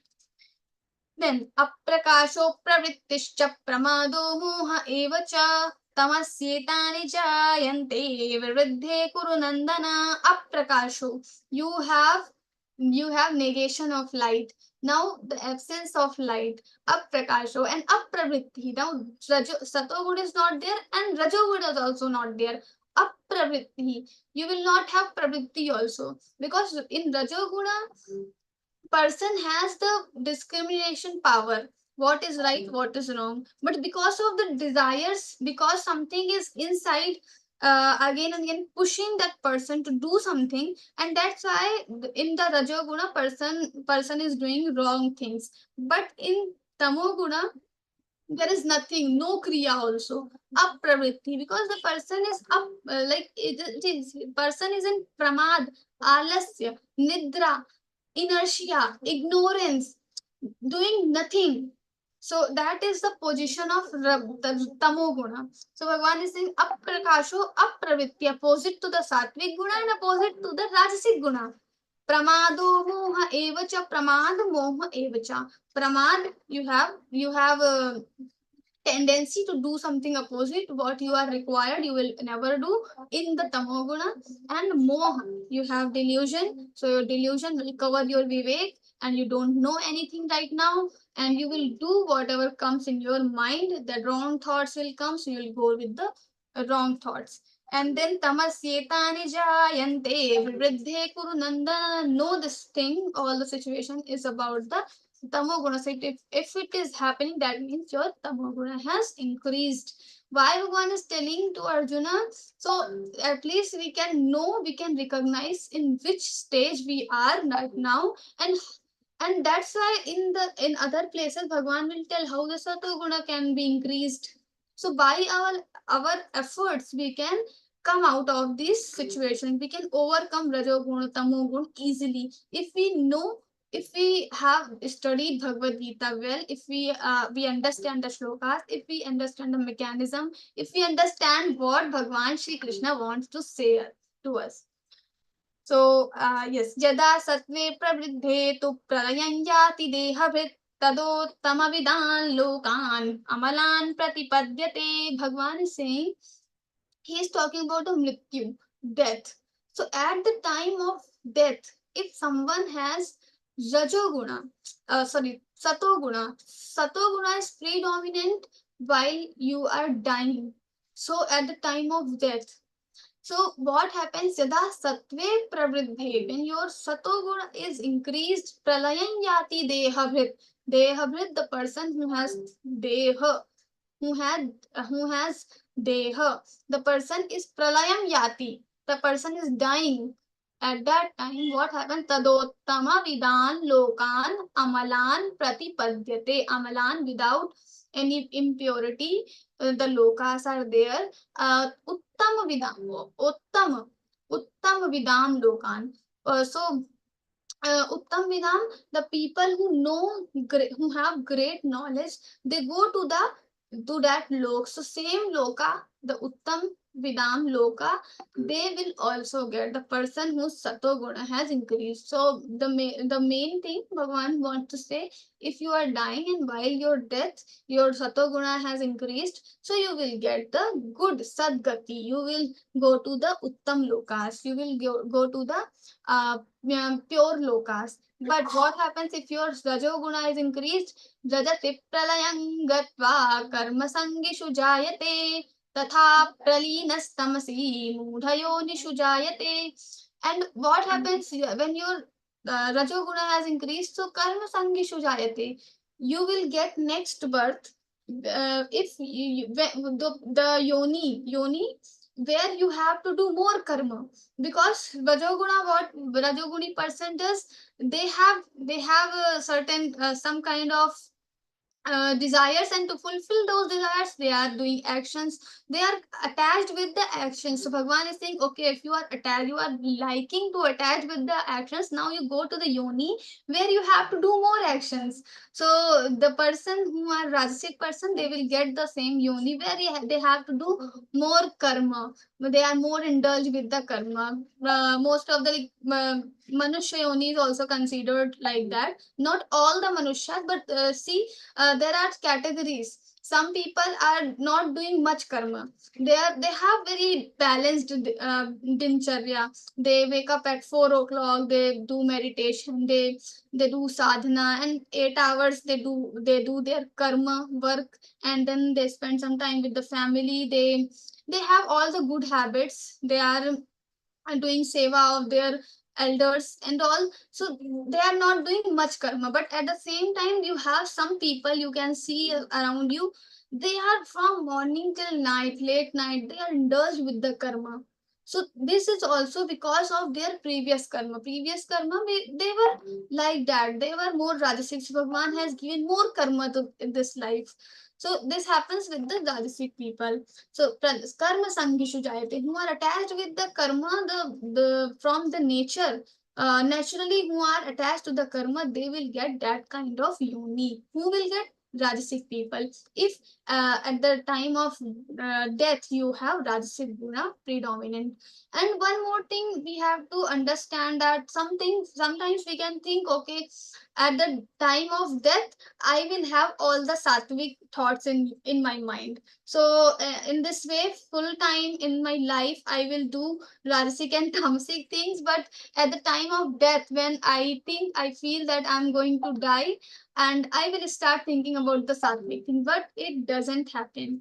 Then aprakasho pravrittischa pramado moha eva cha tamasyetani jayante vivriddhe kuru nandana. Aprakasho, you have negation of light. Now the absence of light, aprakasho, and apravritti. Now satoguna is not there and rajoguna is also not there. Apravritti, you will not have pravritti also, because in rajoguna person has the discrimination power, what is right, what is wrong. But because of the desires, because something is inside, again and again pushing that person to do something, and that's why in the rajoguna person is doing wrong things. But in tamoguna there is nothing, no kriya also, apravritti, because the person is up, it is person is in pramad, alasya, nidra, inertia, ignorance, doing nothing. So that is the position of the tamoguna. So Bhagavan is saying aprakasho apravritti, opposite to the sattvic guna and opposite to the rajasic guna. Pramado moha evacha, pramad moha evacha. Pramad, you have a tendency to do something opposite what you are required, you will never do in the tamoguna. And moha, you have delusion, so your delusion will cover your vivek, and you don't know anything right now, and you will do whatever comes in your mind. The wrong thoughts will come, so you will go with the wrong thoughts. And then tamasyetani jayante vivriddhe kuru nandana. Know this thing, all the situation is about the tamoguna. So if it is happening, that means your tamoguna has increased. Why Bhagavan is telling to Arjuna? So at least we can know, we can recognize in which stage we are right now, and that's why in other places Bhagavan will tell how the satoguna can be increased. So by our efforts we can come out of this situation. We can overcome rajoguna, tamoguna easily if we know, if we have studied Bhagavad Gita well, if we understand the shlokas, if we understand the mechanism, if we understand what Bhagwan Shri Krishna wants to say to us. So yes, Jada Satve Pravriddhe tu Pralayam Yati Dehabhrit Tadotamavidan Lokan Amalan Pratipadyate. Bhagwan is saying, he is talking about the mrityu, death. So at the time of death, if someone has rajoguna, satoguna is predominant while you are dying. So at the time of death, so what happens? Yada satve pravriddhe, when your satoguna is increased, pralayam yati dehabhrit. Dehabhrit, the person who has deha, who has deha. The person is pralayam yati. The person is dying. At that time, what happens? Tadottama vidan lokan amalan pratipadyate. Amalan, without any impurity, the lokas are there. Uttam vidam, uttam vidam lokan. Uttam vidam, the people who know, who have great knowledge, they go to that lok. So same loka, the uttam vidam loka, they will also get, the person whose satoguna has increased. So the main thing Bhagavan wants to say, if you are dying and while your death, your satoguna has increased, so you will get the good sadgati. You will go to the uttam lokas. You will go to the pure lokas. But what happens if your rajoguna is increased? Rajati pralayam gatva karma sangishu jayate. Tatha praleenastamasi mudhayonishu jayate. And what happens when your Rajoguna has increased? So karma sangishu jayate. You will get next birth. If the yoni where you have to do more karma, because Rajoguna, what Rajoguni person does, they have a certain some kind of desires, and to fulfill those desires they are doing actions, they are attached with the actions. So Bhagwan is saying, okay, if you are attached, you are liking to attach with the actions, now you go to the yoni where you have to do more actions. So the person who are rajasic person, they will get the same yoni where they have to do more karma, they are more indulged with the karma. Most of the Manushya yoni is also considered like that. Not all the Manushya, but see, there are categories. Some people are not doing much karma. They have very balanced dincharya. They wake up at 4 o'clock. They do meditation. They do sadhana, and 8 hours they do their karma work, and then they spend some time with the family. They have all the good habits. They are doing seva of their elders and all. So they are not doing much karma, but at the same time you have some people you can see around you, they are from morning till night, late night, they are indulged with the karma. So this is also because of their previous karma, they were like that, they were more rajasic. So Bhagwan has given more karma to in this life. So this happens with the rajasic people. So karma sangishu jayate, who are attached with the karma, the from the nature, naturally who are attached to the karma, they will get that kind of yoni. Who will get? Rajasic people. If at the time of death you have rajasic guna predominant. And one more thing we have to understand, that sometimes we can think, okay, at the time of death I will have all the sattvic thoughts in my mind. So in this way, full time in my life I will do rajasic and tamasic things, but at the time of death, when I think, I feel that I'm going to die, and I will start thinking about the sattvic thing, but it doesn't happen.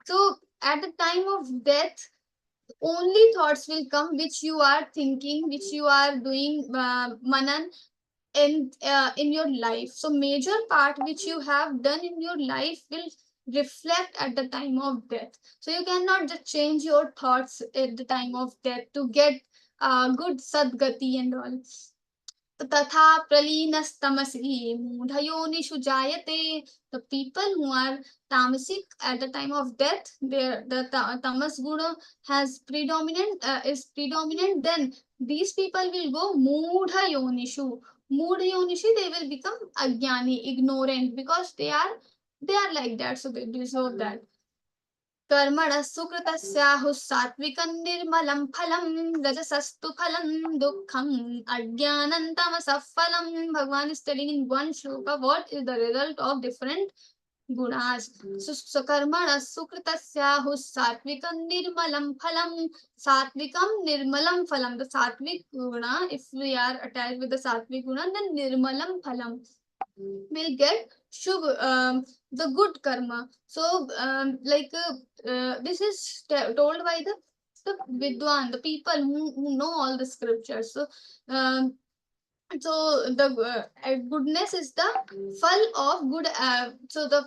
So at the time of death, only thoughts will come which you are thinking, which you are doing manan in your life. So major part which you have done in your life will reflect at the time of death. So you cannot just change your thoughts at the time of death to get good sadgati and all. तथा प्रलीनस्तमसि मूढ़योनिषु जायते. The people who are tamasic at the time of death, the tamas guna is predominant, then these people will go mudha yonishu, they will become agyani, ignorant, because they are like that, so they deserve that. कर्मणः सुकृतस्याहुः सात्विकं निर्मलं फलं रजसस्तु फलं दुःखम् अज्ञानं तमसः फलं. Bhagwan is telling in one shloka what is the result of different gunas. So karmana sukritasyahu satvikam nirmalam phalam. Satvikam nirmalam phalam. The satvik guna, if we are attached with the satvik guna, then nirmalam phalam will get shubh, the good karma. So this is told by the vidwan, the people who know all the scriptures. So the goodness is the fall of good. So the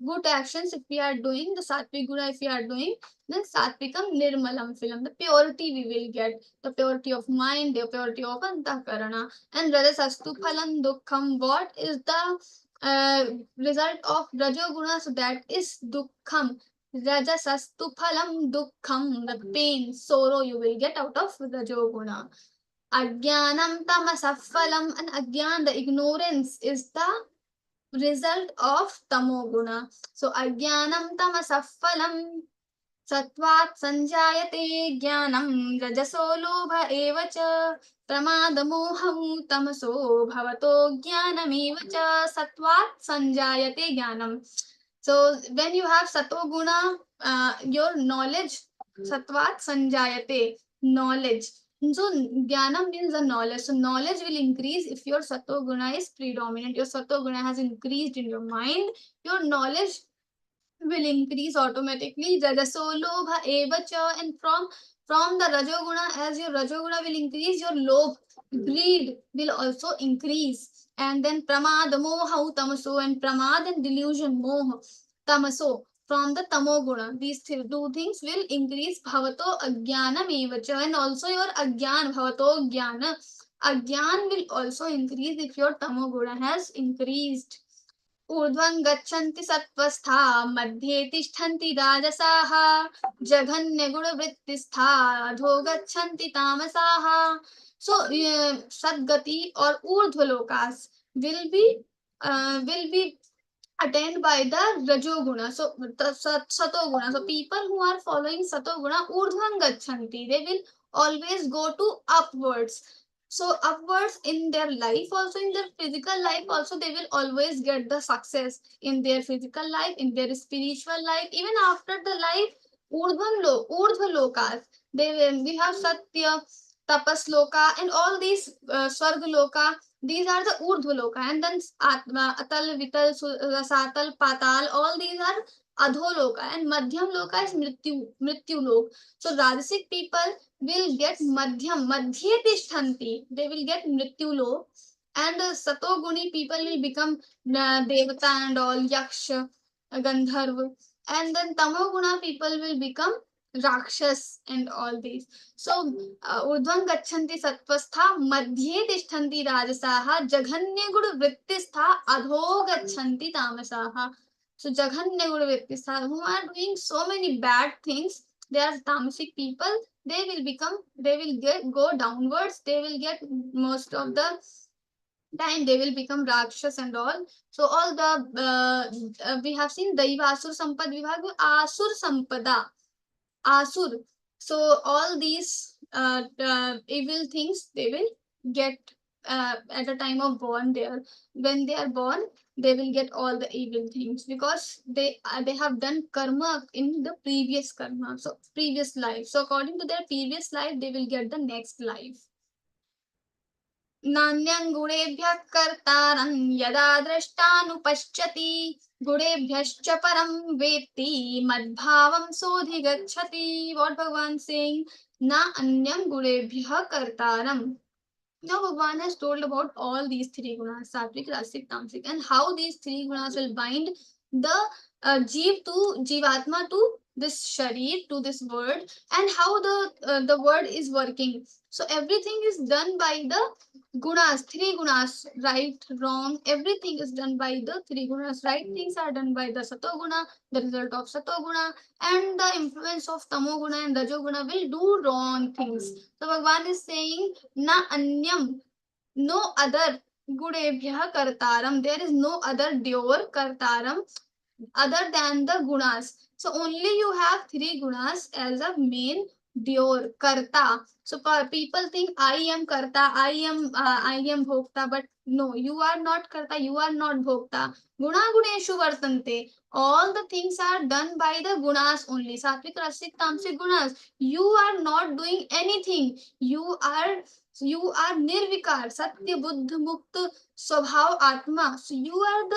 good actions, if we are doing the sattvic guna, if we are doing, then satvikam nirmalam philam, the purity we will get, the purity of mind, the purity of antakarana. And rajasastu phalam dukkham, what is the result of rajoguna? So that is dukkham. Rajasastu phalam dukkham, the pain, sorrow you will get out of rajoguna. Ajnanam tamasah phalam, and agyan, the ignorance, is the result of tamoguna. So ajnanam tamasah phalam satvat sanjayate jnanam rajaso lobha evacha pramadamoham tamaso bhavato jnanameva satvat sanjayate jnanam. So when you have satoguna, your knowledge, satvat sanjayate, knowledge. So jnanam means the knowledge. So knowledge will increase if your satoguna is predominant. Your satoguna has increased in your mind. Your knowledge will increase automatically. Rajaso lobha eva cha, and from the rajoguna, as your rajoguna will increase, your lobh, greed will also increase. And then pramad moha tamaso, and pramad and delusion moha tamaso, from the tamoguna. These two things will increase. Bhavato ajnanam eva cha, and also your ajnan, bhavato jnana, ajnan will also increase if your tamoguna has increased. ऊर्ध्वं गच्छन्ति सत्त्वस्था मध्ये तिष्ठन्ति राजसाः जघन्यगुणवृत्तिस्था अधो गच्छन्ति तामसाः. So Sadgati or Urdhvalokas will be attained by the Rajoguna. So Satoguna. So people who are following Satoguna, Urdhvan Gachanti, they will always go to upwards. So upwards in their life, also in their physical life, also they will always get the success in their physical life, in their spiritual life, even after the life. Urdhva lokas. We have Satya, Tapas loka, and all these Swarga loka. These are the Urdhva loka, and then Atma, Atal, Vital, Rasatal, Patal. All these are Adholoka, and Madhyam loka is Mrityu lok. So Rajasic people will get madhyam, madhye tishthanti, they will get mrityu lok, and satoguni people will become devata and all, yaksha, gandharva, and then tamoguna people will become rakshas and all these. So urdhvan gachanti sattvastha madhye tishthanti rajasaha jaghanya gud vrittistha adho gachanti tamasaha. So jaghanya gud vrittistha, who are doing so many bad things, they are tamasic people. They will go downwards. They will get, most of the time they will become rakshas and all. So all the we have seen Daivasur Sampad Vibhag, Asur Sampada, Asur. So all these evil things they will get at the time of born. There, when they are born, they will get all the evil things because they have done karma in the previous karma, so previous life. So according to their previous life, they will get the next life. नान्यं गुणेभ्यः कर्तारं यदा द्रष्टानुपश्यति गुणेभ्यश्च परं वेत्ति मद्भावं सोऽधिगच्छति. What Bhagavan saying? Na anyam gurevbhyah kartaram. Now Bhagavan has told about all these three gunas, sattvic, rasic, tamasic, and how these three gunas will bind the jivatma to this sharir, to this word, and how the word is working. So everything is done by the gunas, three gunas, right, wrong, everything is done by the three gunas. Right things are done by the satoguna, the result of satoguna, and the influence of tamoguna and rajoguna will do wrong things. So Bhagavan is saying, na anyam, no other, gudebhyah kartaram, there is no other doer kartaram other than the gunas. So only you have three gunas as a main doer, karta. So people think I am karta, I am bhokta, but no, you are not karta, you are not bhokta. Guna guneshu vartante. All the things are done by the gunas only. Sattvic, rasic, tamasic gunas. You are not doing anything. You are nirvikar, satya, buddha, mukta, swabhav, atma. So you are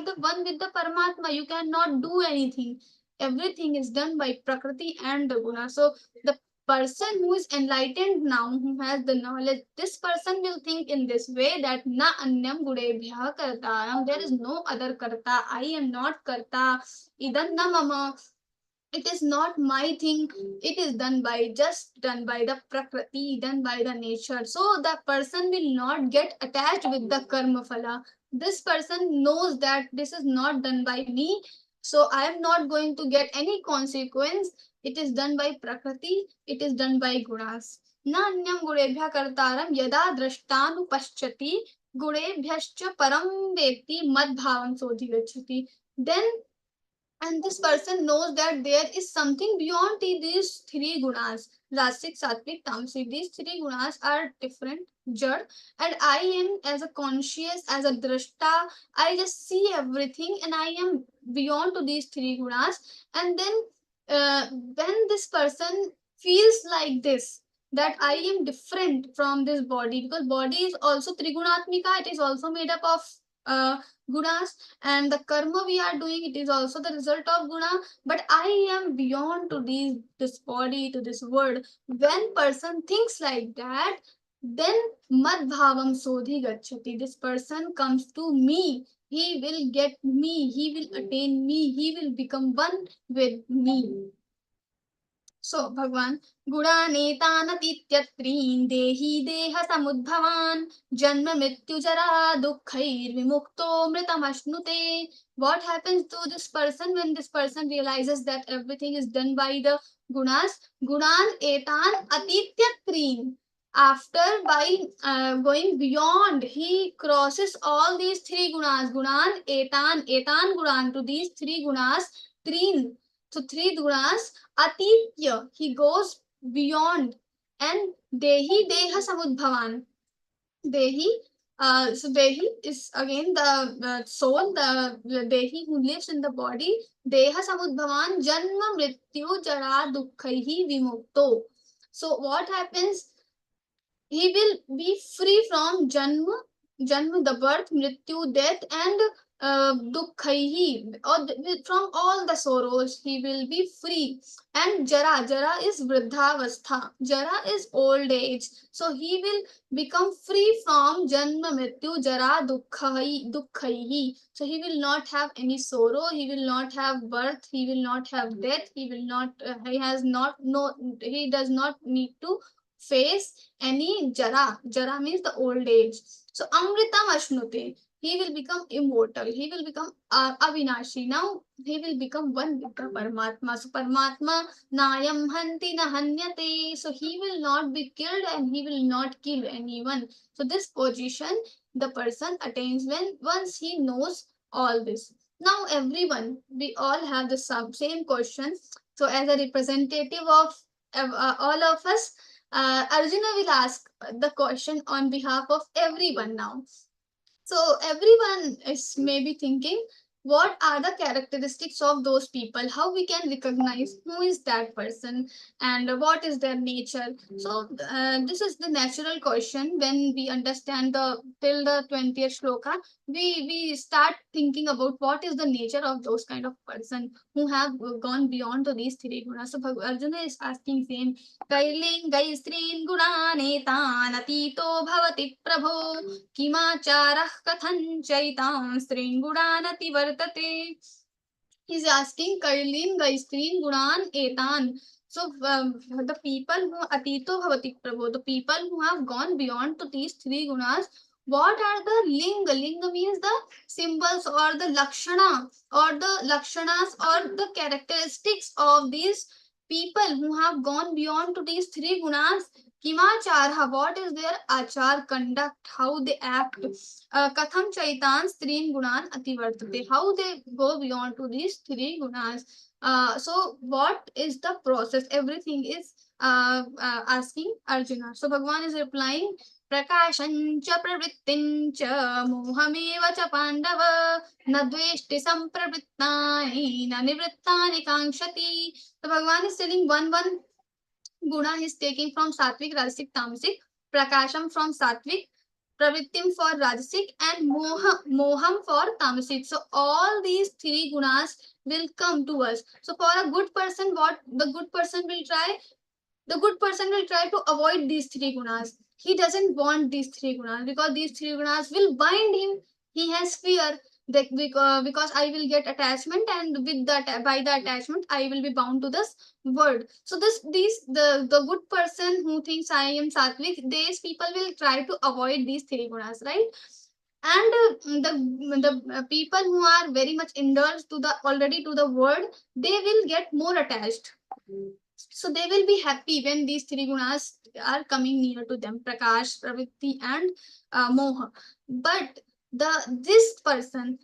the one with the Paramatma. You cannot do anything. Everything is done by Prakriti and the Guna. So the person who is enlightened now, who has the knowledge, this person will think in this way that na anyam gudebhyah kartaram. There is no other karta. I am not karta. Idan na mama. It is not my thing. It is done by the prakriti, done by the nature. So the person will not get attached with the karma phala. This person knows that this is not done by me, so I am not going to get any consequence. It is done by prakriti, it is done by gunas. Na anyam gudebhya kartaram yada drashtanu paschati gudebhyascha param vetti mad bhavam sodhigachati. Then, and this person knows that there is something beyond these three gunas, rasic, sattvic, tamasic. These three gunas are different, jad, and I am as a conscious, as a drashta, I just see everything and I am beyond to these three gunas. And then when this person feels like this, that I am different from this body, because body is also trigunatmika, it is also made up of gunas, and the karma we are doing, it is also the result of guna. But I am beyond to this body, to this world. When person thinks like that, then mad bhavam sodhi gacchati. This person comes to me. He will get me. He will attain me. He will become one with me. So, Bhagwan, Gudanetanatītyatrin dehi deha samudbhavan janma mrityu jara dukkhair vimukto mritamashnute. What happens to this person when this person realizes that everything is done by the gunas? Gunan etan atityatrin. After by going beyond, he crosses all these three gunas. Gunan etan gunan, to these three gunas, trin. So three gunas, atitya, he goes beyond, and dehi deha samudbhavan. Dehi, so dehi is again the soul, the dehi who lives in the body. Deha samudbhavan janma mrityu jara dukkhaihi vimukto. So what happens? He will be free from janma the birth, mrityu death, and dukkhaihi, or from all the sorrows. He will be free. And jara is vruddhavastha, jara is old age. So he will become free from janma mrityu jara dukkhaihi. So he will not have any sorrow, he will not have birth, he will not have death, he will not he has not no he does not need to face any jara. Jara means the old age. So amritam ashnute, he will become immortal, he will become avinashi. Now he will become one with the Paramatma. So Paramatma nayam hanti na hanyate. So he will not be killed and he will not kill anyone. So this position the person attains when once he knows all this. Now everyone, we all have the same question. So as a representative of all of us, Arjuna will ask the question on behalf of everyone now. So everyone is maybe thinking, what are the characteristics of those people? How we can recognize who is that person and what is their nature? So this is the natural question. When we understand the till the 20th shloka, we start thinking about what is the nature of those kind of person who have gone beyond to these three gunas. So Arjuna is asking same. कैर्लिङ्गैः स्त्रीन् गुणानेतानतीतो भवति प्रभो किमाचारः कथं चैतां स्त्रीन् गुणानतिवर्तते. He's asking कैर्लिङ्गैः स्त्रीन् गुणान् एतान्. So the people who atito bhavati prabhu, the people who have gone beyond to these three gunas, what are the linga? Linga means the symbols or the lakshana or the lakshanas or the characteristics of these people who have gone beyond to these three gunas. Kimacharha, what is their achar, conduct, how they act. Katham chaitan strin gunan ativartate, how they go beyond to these three gunas. So what is the process? Everything is asking Arjuna. So Bhagwan is replying, Prakashancha pravrittincha mohameva cha pandava na dveshti sampravrittani na nivrittani kankshati. So Bhagwan is telling one guna he is taking from sattvic, rajasic, tamasic, prakasham from sattvic, pravrittim for rajasic, and moham for tamasic. So all these three gunas will come to us. So for a good person, what the good person will try? The good person will try to avoid these three gunas. He doesn't want these three gunas because these three gunas will bind him. He has fear that because I will get attachment, and with that by the attachment I will be bound to this world. So the good person who thinks I am sattvic, these people will try to avoid these three gunas, right? And the people who are very much indulged to the already to the world, they will get more attached. So they will be happy when these three gunas are coming near to them, prakash, pravritti, and moha. But this person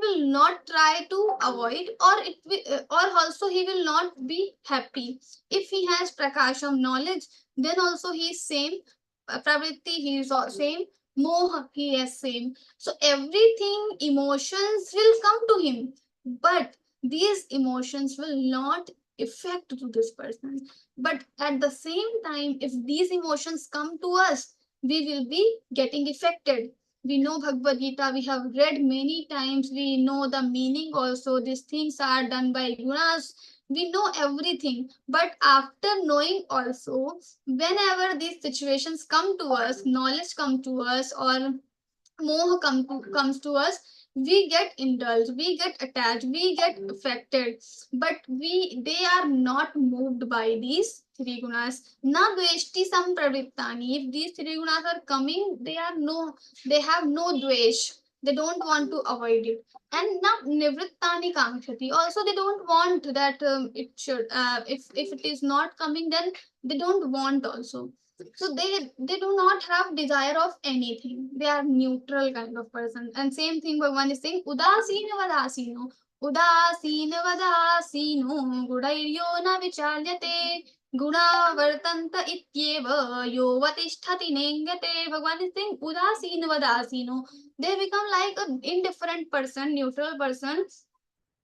will not try to avoid, or it will, or also he will not be happy. If he has prakasham knowledge, then also he is same. Pravritti, he is all same. Moha, he is same. So everything, emotions will come to him, but these emotions will not effect to this person. But at the same time, if these emotions come to us, we will be getting affected. We know Bhagavad Gita, we have read many times, we know the meaning also. These things are done by Gunas. We know everything. But after knowing also, whenever these situations come to us, knowledge come to us, or moha comes to us, we get indulged, we get attached, we get affected, but they are not moved by these three gunas. Na dveshti sampravrittani. If these three gunas are coming, they have no dvesh, they don't want to avoid it. And na nivrittani kamshati, also they don't want that it should, if it is not coming, then they don't want also. So they do not have desire of anything. They are neutral kind of person. And same thing Bhagavan is saying, Udasina vadasino. Udasina vadasino. Gudairyo na vichalyate. Guna vartanta ityeva. Yo vatisthati nengate. Bhagavan is saying, Udasina vadasino. They become like an indifferent person, neutral person.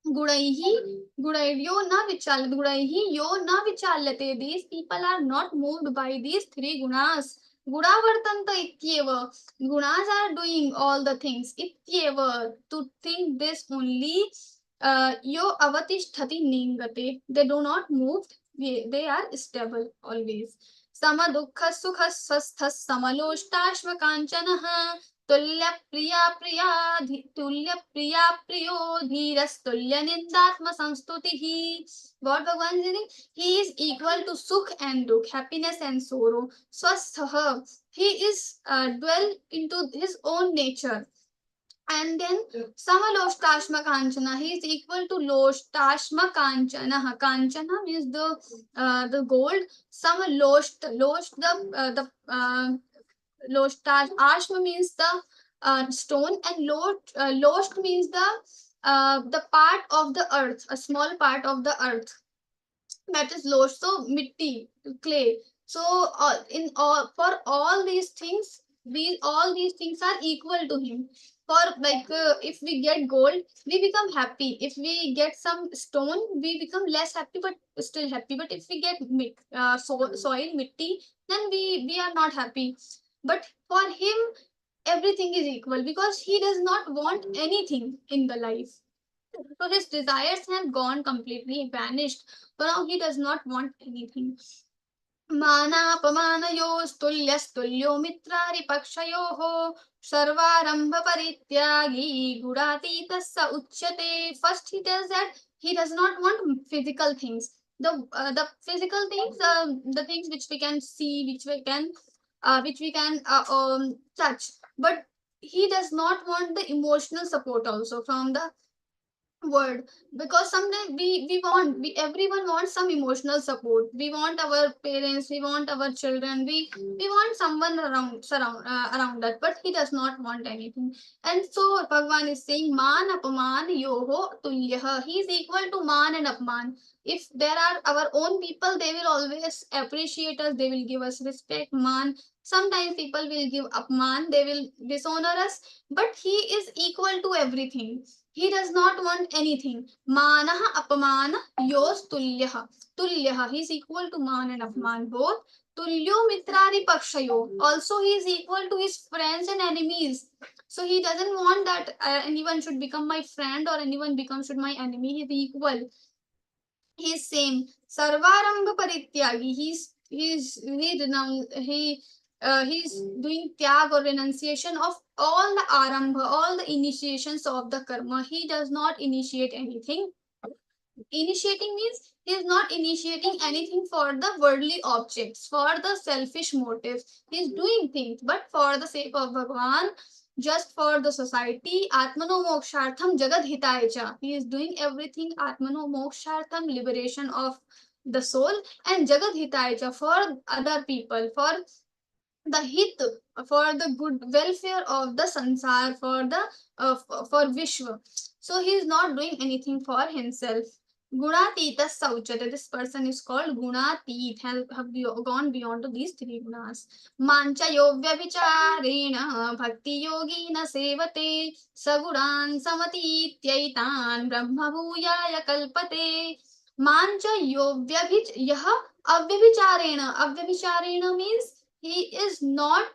Gudaihi, Gudairyo na vichal, Gudaihi yo na vichalyate. These people are not moved by these three gunas. Gunavartanta ityeva. Gunas are doing all the things. Ityeva. To think this only. Yo avatisthati ningate. They do not move. They are stable always. Sama dukha sukha swasthas samaloštashva kanchanaha. तुल्य प्रिया प्रियो धीरस्तुल्य निंदात्म संस्तुति. God Bhagavan is saying he is equal to sukh and dukh, happiness and sorrow. Swastha, he is dwell into his own nature. And then Samaloštashma Kanchana, he is equal to Loštashma Kanchana. Kanchana means the gold. Samalošt, Ashma means the stone, and Lost means the part of the earth, a small part of the earth. That is Lost. So mitti, clay. So for all these things, all these things are equal to him. For if we get gold, we become happy. If we get some stone, we become less happy, but still happy. But if we get soil, mitti, then we are not happy. But for him, everything is equal because he does not want anything in the life. So his desires have gone completely vanished. So now he does not want anything. मानापमानयोस्तुल्यस्तुल्यो मित्रारिपक्षयोः सर्वारम्भपरित्यागी गुणातीतः स उच्यते. First he tells that he does not want physical things. The physical things, the things which we can see, which we can touch, but he does not want the emotional support also from the word, because sometimes everyone wants some emotional support. We want our parents, we want our children, we want someone around that, but he does not want anything. And so Bhagavan is saying man apaman yoho tulyah. He is equal to man and apman. If there are our own people, they will always appreciate us, they will give us respect, man. Sometimes people will give apman, they will dishonor us, but he is equal to everything. He does not want anything. Manaha apamana yos tulyaha. Tulyaha. He is equal to man and apman both. Tulyo mitrari pakshayo. Also he is equal to his friends and enemies. So he doesn't want that anyone should become my friend or anyone should my enemy. He is equal. He is same. Sarvarambha parityagi. He's doing tyag or renunciation of all the arambha, all the initiations of the karma. He does not initiate anything. Initiating means he is not initiating anything for the worldly objects, for the selfish motives. He is doing things, but for the sake of Bhagavan, just for the society. Atmano mokshartham jagad hitaya. He is doing everything Atmano mokshartham, liberation of the soul, and jagad hitaya, for other people, for the hit, for the good welfare of the sansar, for the for Vishwa. So he is not doing anything for himself. Gunatita sauchate. This person is called Gunatit, have gone beyond to these three gunas. Mancha yogya vicharena bhakti yogina sevate saguran samatityaitan brahma bhuyaya kalpate. Mancha yogya yaha avyabicharena. Avyabicharena means he is not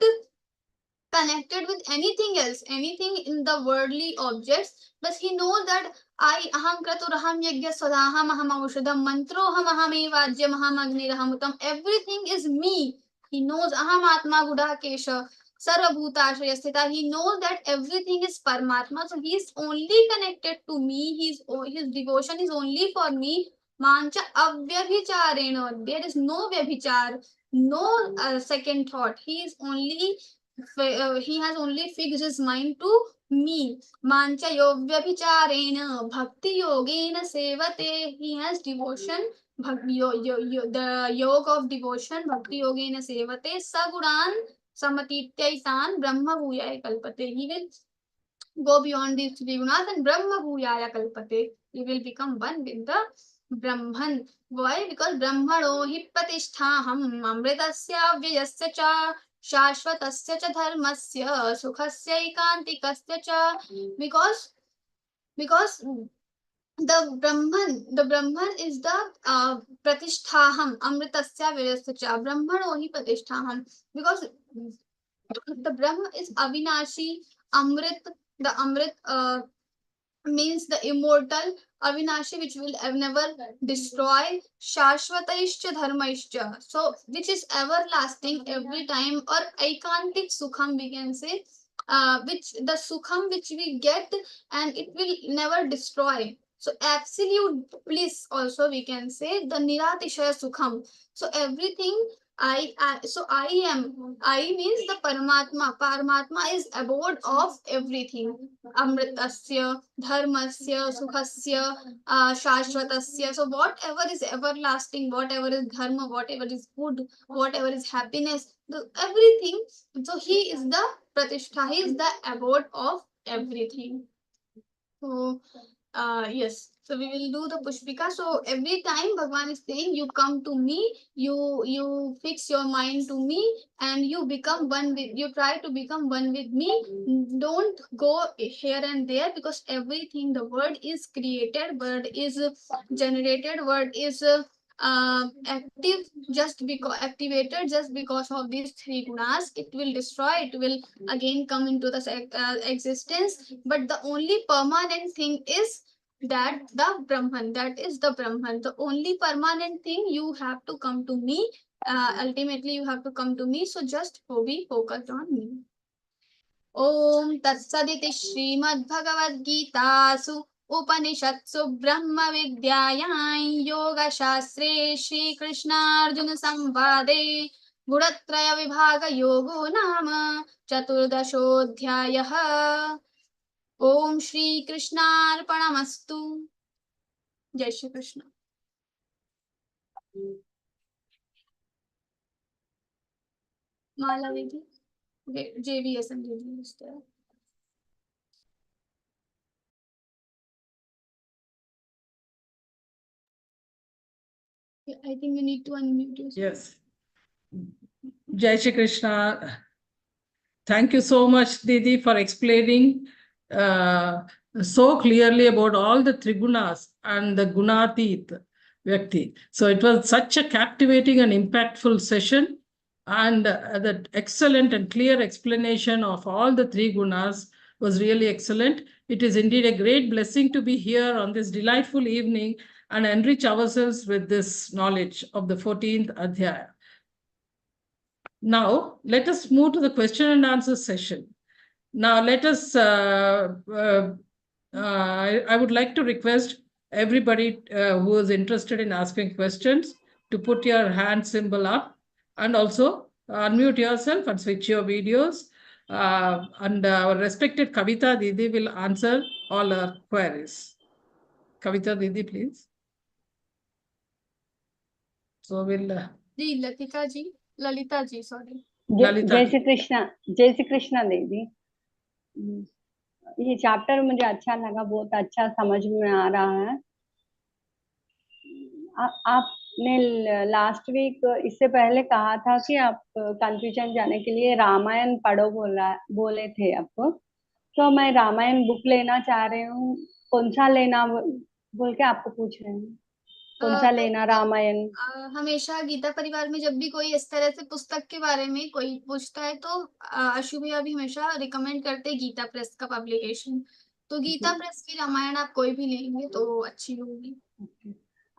connected with anything else, anything in the worldly objects, but he knows that I aham kraturaham yajna swadaham aham aushadam mantroham aham evajyam aham agnirahamutam. Everything is me. He knows aham atma gudakesha sarvabhutashraya sthita. He knows that everything is Paramatma. So he is only connected to me. His devotion is only for me. Mancha avyabhicharena. There is no vyabhichar, no second thought. He has only fixed his mind to me. Mancha yovyabhicharena bhakti yogena sevate. He has devotion, the yoga of devotion, bhakti yogena sevate saguran samatityaitan brahma bhuyaya kalpate. He will go beyond these three gunas and brahma bhuyaya kalpate. He will become one with the Brahman. Why? Because Brahmano hi pratisthaham amritasya vyasya cha shashvatasya cha dharmasya sukhasya ekantikasya cha. Because the Brahman is the pratisthaham amritasya vyasya cha. Brahmano hi pratisthaham. Because the Brahma is avinashi, amrit. The amrit means the immortal, avinashi, which will never destroy, shashvataishcha dharmaishcha, so which is everlasting every time, or aikantik sukham we can say, which the sukham which we get and it will never destroy. So absolute bliss also we can say, the niratishaya sukham. So everything I am. I means the Paramatma. Paramatma is abode of everything. Amritasya, dharmasya, sukhasya, shashvatasya. So whatever is everlasting, whatever is dharma, whatever is good, whatever is happiness, everything. So he is the pratishtha. He is the abode of everything. So yes. So we will do the Pushpika. So every time Bhagwan is saying, you come to me, you fix your mind to me, and you become one with, you try to become one with me. Don't go here and there, because everything, the word is created, word is generated, word is active activated just because of these three gunas. It will destroy, it will again come into the existence. But the only permanent thing is that the Brahman, that is the Brahman. The only permanent thing, you have to come to me. Ultimately, you have to come to me. So just be focused on me. Om Tatsaditi Śrīmad-Bhagavadgītāsu Upanishadsu Brahma Vidyāyāṃ Yoga Shastre Shri Krishna Arjuna Samvade Gunatraya Vibhaga Yogo Nama Chaturdashodhyayah. Om Shri Krishnarpanamastu. Jai Shri Krishna. Mala Vidhi. JVS and JV is there. Yeah, I think you need to unmute yourself. Yes. Jai Shri Krishna. Thank you so much, Didi, for explaining so clearly about all the Trigunas and the Gunatit Vyakti. So it was such a captivating and impactful session, and the excellent and clear explanation of all the three Gunas was really excellent. It is indeed a great blessing to be here on this delightful evening and enrich ourselves with this knowledge of the 14th Adhyaya. Now, let us move to the question and answer session. Now, let us, I would like to request everybody who is interested in asking questions to put your hand symbol up, and also unmute yourself and switch your videos. And our respected Kavita Didi will answer all our queries. Kavita Didi, please. So we'll... Lalita ji, sorry. Lalita जय श्री कृष्णा दीदी। ये chapter मुझे अच्छा लगा, बहुत अच्छा समझ में आ रहा है। आपने लास्ट वीक इससे पहले कहा था कि आप कंफ्यूजन जाने के लिए रामायण पढ़ो बोले थे आपको, तो मैं रामायण बुक लेना चाह रही हूँ, कौन सा लेना बोल के आपको पूछ रही हूँ। कौन सा लेना, रामायण? हमेशा गीता परिवार में जब भी कोई इस तरह से पुस्तक के बारे में कोई पूछता है तो अशु भैया भी हमेशा रिकमेंड करते हैं गीता प्रेस का पब्लिकेशन। तो गीता प्रेस की रामायण आप कोई भी लेंगे तो अच्छी होगी।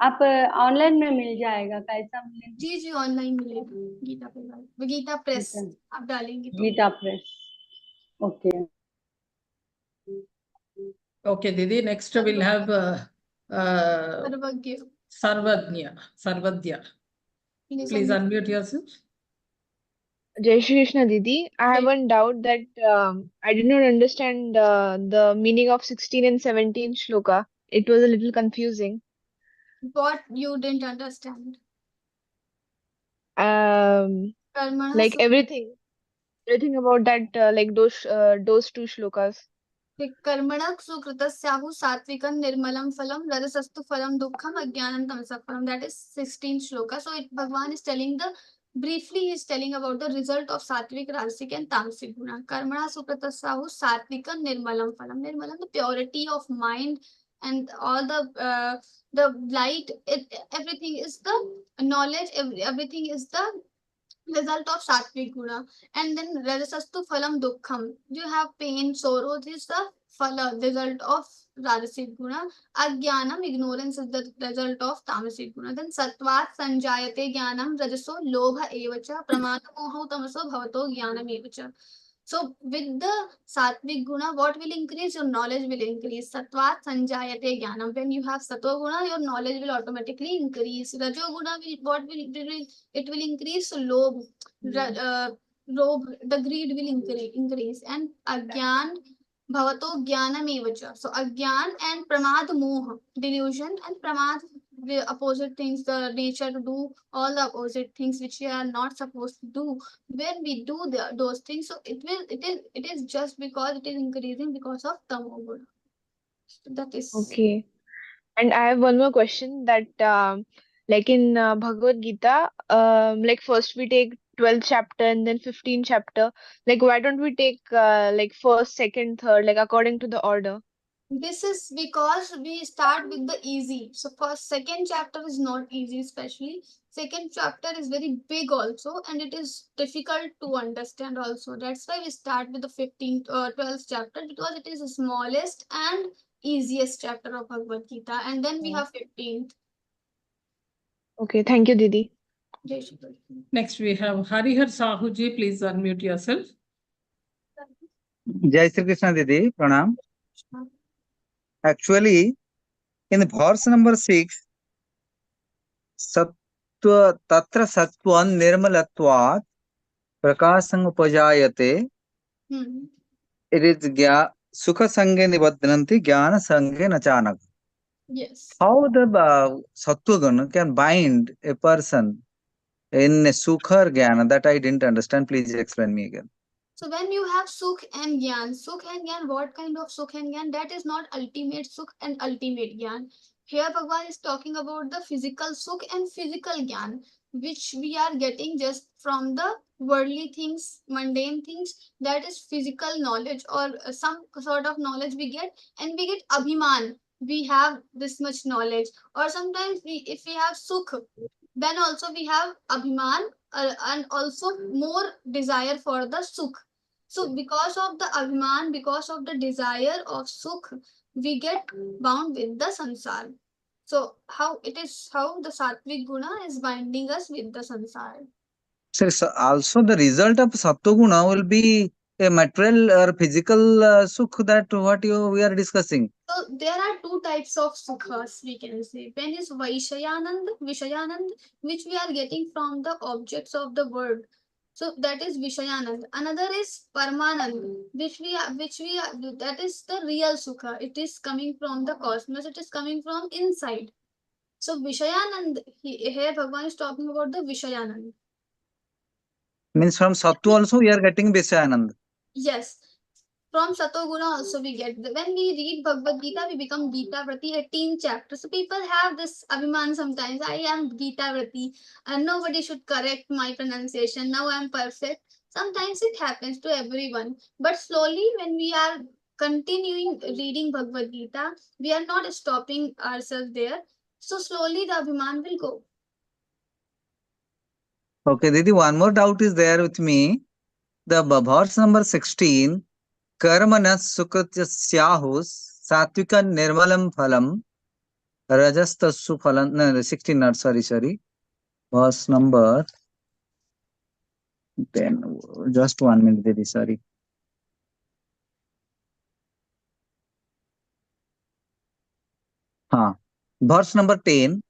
आप ऑनलाइन में मिल जाएगा, कैसा मिलेगा? जी जी ऑनलाइन मिलेगी गीता परिवार, गीता प्रेस आप डालेंगे तो। Gita press, okay. Okay, Didi. Next we'll have सर्वज्ञ। Sarvadnya. Please unmute yourself. Jai Shri Krishna Didi. I have one doubt that I did not understand the meaning of 16 and 17 shloka. It was a little confusing. What you didn't understand? Like Karmana everything about that, like those two shlokas. कर्मणः सुकृतस्याहु सात्विकं निर्मलं फलं रजसस्तु फलं दुःखम अज्ञानं तमसः फलं. That is 16 shloka. So Bhagwan is telling briefly he is telling about the result of sattvic, rajasic and tamasic guna. Karmana sukratasyahu satvika nirmalam phalam. Nirmalam, the purity of mind and all the light, everything is the knowledge, everything is the result of sattvic guna. And then rajasastu phalam dukkham. You have pain, sorrow. This is the phala, result of rajasic guna. Ajnanam, ignorance is the result of tamasic guna. Then sattvat sanjayate jnanam rajaso lobha evacha pramada moho tamaso bhavato jnanam evacha. So with the sattvic guna, what will increase? Your knowledge will increase. Sattvat sanjayate jnanam. When you have sattva guna, your knowledge will automatically increase. Rajo guna it will increase lobe. The greed will increase. And agyan bhavato jnanam evacha. So agyan and pramad moha, delusion, and pramad, the opposite things, the nature to do all the opposite things which we are not supposed to do. When we do those things, so it is just because it is increasing because of tamoguna. So that is Okay. And I have one more question that like in Bhagavad Gita, like first we take 12th chapter and then 15th chapter. Like why don't we take like first, second, third, like according to the order? This is because we start with the easy. So first, second chapter is not easy, especially. Second chapter is very big also, and it is difficult to understand also. That's why we start with the 15th or 12th chapter, because it is the smallest and easiest chapter of Bhagavad Gita. And then we have 15th. Okay, thank you, Didi. Jai Shri Krishna. Next we have Harihar Sahuji. Please unmute yourself. Jai Shri Krishna Didi, Pranam. Actually, in the verse number 6, Sattva Tatra Sattvan Nirmalatvat Prakasang Upajayate, it is Sukha Sange Nibadhananti Jnana Sange Nachanak. Yes. How the Sattva can bind a person in a Sukha or Jnana, that I didn't understand. Please explain me again. So when you have Sukh and Gyan, what kind of Sukh and Gyan? That is not ultimate Sukh and ultimate Gyan. Here Bhagwan is talking about the physical Sukh and physical Gyan, which we are getting just from the worldly things, mundane things. That is physical knowledge or some sort of knowledge we get, and we get Abhiman. We have this much knowledge. Or sometimes if we have Sukh, then also we have Abhiman and also more desire for the Sukh. So because of the Abhiman, because of the desire of Sukh, we get bound with the Sansar. So how the Sattvic Guna is binding us with the Sansar. So also the result of Sattva Guna will be a material or physical Sukh, that what we are discussing. So there are two types of Sukhas, we can say. One is Vishayanand, which we are getting from the objects of the world. So that is Vishayanand. Another is Paramanand, that is the real Sukha. It is coming from the cosmos. It is coming from inside. So Vishayanand, here Bhagwan is talking about the Vishayanand. Means from Sattva also we are getting Vishayanand. Yes. From Satoguna also we get. When we read Bhagavad Gita, we become Gita Vrati, 18th chapter. So people have this Abhiman sometimes. I am Gita Vrati and nobody should correct my pronunciation. Now I am perfect. Sometimes it happens to everyone. But slowly when we are continuing reading Bhagavad Gita, we are not stopping ourselves there. So slowly the Abhiman will go. Okay, Didi, one more doubt is there with me. The verse number 16, Karmanas Sukhatyasyahu Satvikan Nirmalam Phalam Rajastasu Phalam. No, 16, not sorry. Verse number 10. Just 1 minute, Didi, sorry. Verse number 10.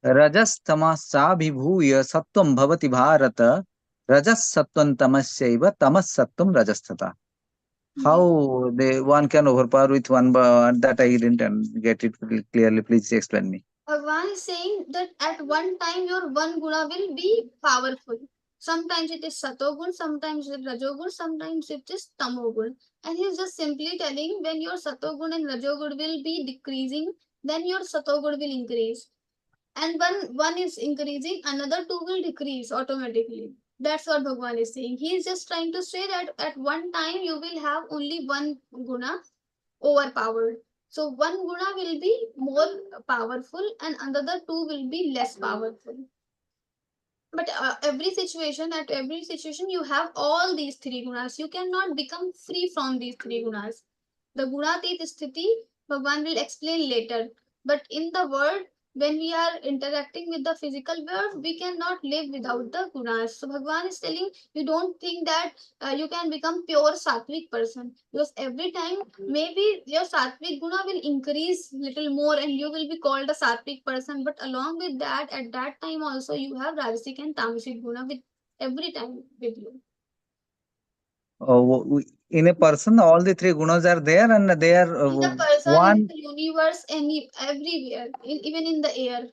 Rajas tamasa vibhuya sattvam bhavati bharata rajas sattvam tamasyaiva tamas sattvam rajastata. How one can overpower with one that I didn't get it clearly. Please explain me. Bhagwan is saying that at one time your one guna will be powerful. Sometimes it is satogun, sometimes it is rajogun, sometimes it is tamogun. And he is just simply telling when your satogun and rajogun will be decreasing, then your satogun will increase. And when one is increasing, another two will decrease automatically. That's what Bhagwan is saying. He is just trying to say that at one time you will have only one guna overpowered. So one guna will be more powerful and another two will be less powerful. But at every situation you have all these three gunas. You cannot become free from these three gunas. The gunatit sthiti, Bhagwan will explain later. But in the world, when we are interacting with the physical world, we cannot live without the gunas. So Bhagwan is telling you don't think that you can become pure sattvic person, because every time maybe your sattvic guna will increase little more and you will be called a sattvic person. But along with that, at that time also you have rajasic and tamasic guna with every time with you. In a person, all the three gunas are there and they are In the person, in one. the universe, everywhere, even in the air.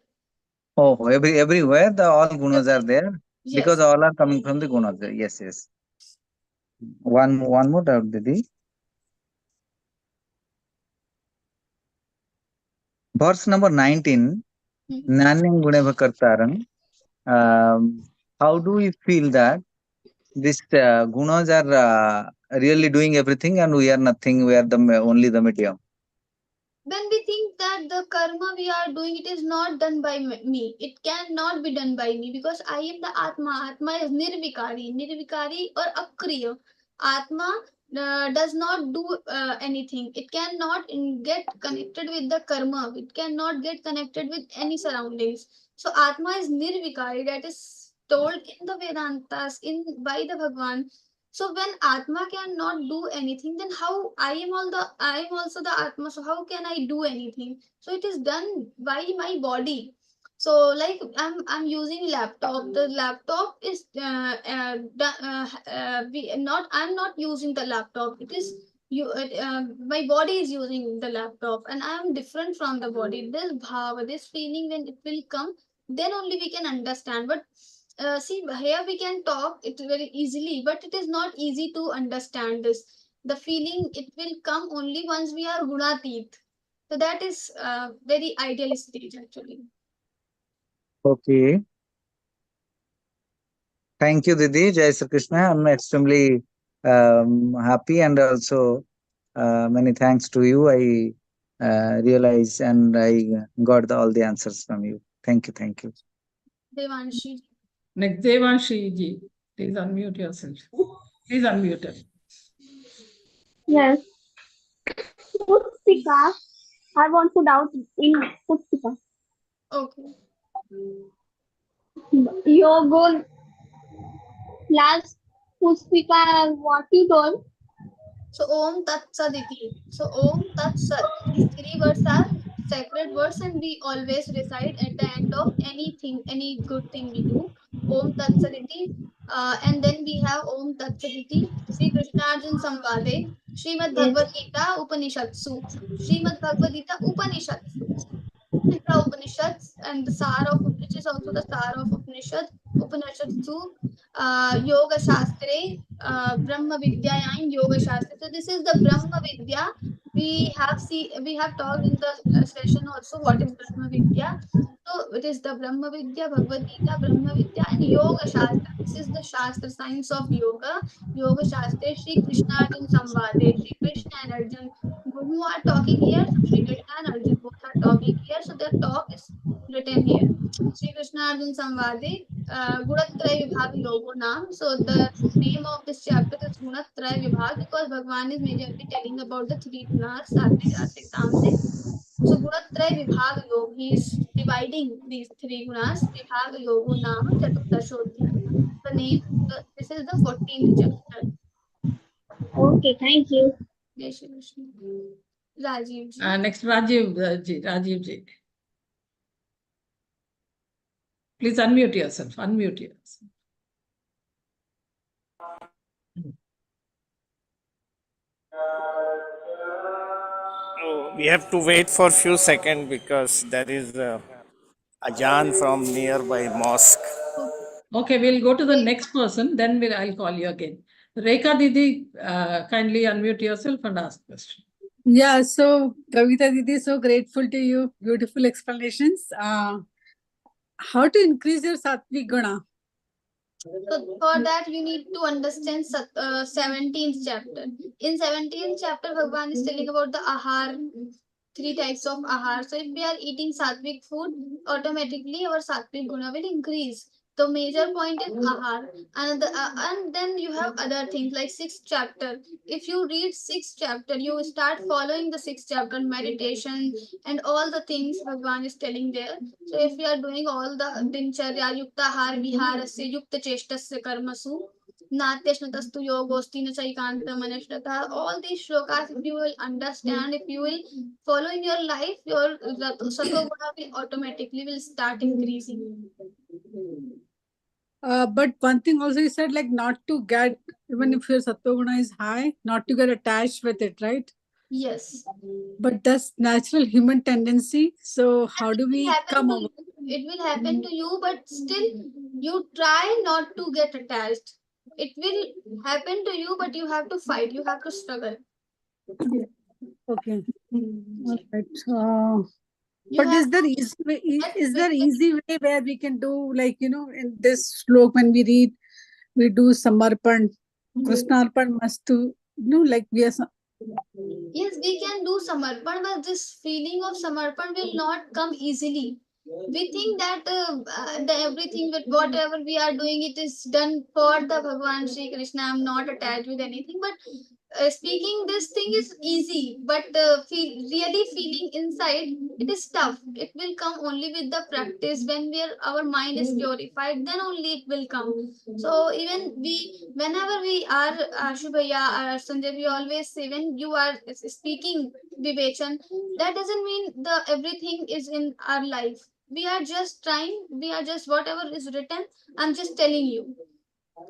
Oh, everywhere the all gunas are there because Yes. all are coming from the gunas. Yes. One more doubt, Didi. Verse number 19, Nanyam Guneva Kartaram. How do we feel that these gunas are really doing everything and we are nothing, we are only the medium? When we think that the karma we are doing, it is not done by me, it cannot be done by me because I am the Atma. Atma is nirvikari or akriya. Atma does not do anything. It cannot get connected with the karma. It cannot get connected with any surroundings. So Atma is nirvikari. That is told in the Vedantas, by the Bhagwan. So when Atma cannot do anything, then how I am also the Atma. So how can I do anything? So it is done by my body. So like I'm using laptop. The laptop is I'm not using the laptop. It is my body is using the laptop, and I am different from the body. This bhava, this feeling, when it will come, then only we can understand. But see, here we can talk it very easily, but it is not easy to understand this. The feeling, it will come only once we are gunatit. So that is very ideal stage actually. Okay. Thank you, Didi. Jai Sri Krishna. I'm extremely happy and also many thanks to you. I realize and I got all the answers from you. Thank you. Devanshi. Next, Devanshi ji, please unmute yourself. Please unmute it. Yes. Pustika. I want to doubt in Pustika. Okay. Your goal last Pustika, what you told? So Om Tat Saditi. So Om Tat Sat. These three words are sacred words and we always recite at the end of anything, any good thing we do. Om Tat Saditi. And then we have Om Tat Saditi. Sri Krishna Arjun Samvade. Śrīmad-Bhagavadgītā Upanishadsu. Śrīmad-Bhagavadgītā Upanishadsu. The Upanishads and the Sar of which is also the Sar of Upanishads Yoga Shastre, Brahma Vidyayam Yoga Shastra. So this is the Brahma Vidya. We have talked in the session also what is Brahma Vidya. So it is the Brahma Vidya, Bhagavad Gita, Brahma Vidya, and Yoga Shastra. This is the Shastra science of yoga. Yoga Shastra, Sri Krishna Arjun Samvade, Sri Krishna and Arjun who are talking here. So Sri Krishna and Arjun both are talking here. So their talk is written here. Shri Krishna Arjun Samvade, Gunatraya Vibhag Yogo Naam. So the name of this chapter is Gunatraya Vibhag because Bhagwan is majorly telling about the three gunas, Sattvic, Rajasic, Tamasic. So Gunatraya Vibhag Yoga, he is dividing these three gunas. Vibhag Yogo Naam Chaturdashodhyaya. The name, this is the 14th chapter. Okay, thank you. Jai Shri Krishna. Rajiv ji. Next, Rajiv ji. Please unmute yourself. Unmute yourself. Oh, we have to wait for few seconds because there is Ajan from nearby mosque. Okay, we'll go to the next person, then I'll call you again. Rekha Didi, kindly unmute yourself and ask question. Yeah, so Kavita Didi, so grateful to you. Beautiful explanations. How to increase your sattvic guna? So for that you need to understand 17th chapter. In 17th chapter, Bhagwan is telling about the ahar, three types of ahar. So if we are eating sattvic food, automatically our sattvic guna will increase. The major point is ahar, and then you have other things like 6th chapter. If you read 6th chapter, you start following the 6th chapter, meditation and all the things Bhagwan is telling there. So if we are doing all the dincharya, yukta har viharasya, yukta cheshtasya karmasu, natyashnatastu yogosti na chaikanta manashtata, all these shlokas, if you will understand, if you will follow in your life, your sattva guna will automatically will start increasing. But one thing also you said, like not to get, even if your sattva guna is high, not to get attached with it, right? Yes. But that's natural human tendency. So how do we come over? It will happen to you, but still you try not to get attached. It will happen to you, but you have to fight. You have to struggle. Okay. All right. But is there easy way where we can do, like, in this slok when we read, we do samarpan, Krishnarpan must do, like we are. Yes, we can do samarpan, but this feeling of samarpan will not come easily. We think that everything with whatever we are doing, it is done for the Bhagwan Shri Krishna. I'm not attached with anything, but speaking this thing is easy, but really feeling inside, it is tough. It will come only with the practice. When our mind is purified, then only it will come. So even whenever we are Shubhaya or Sanjay, we always say, when you are speaking Vivechan, that doesn't mean the everything is in our life. We are just trying, we are just whatever is written, I'm just telling you.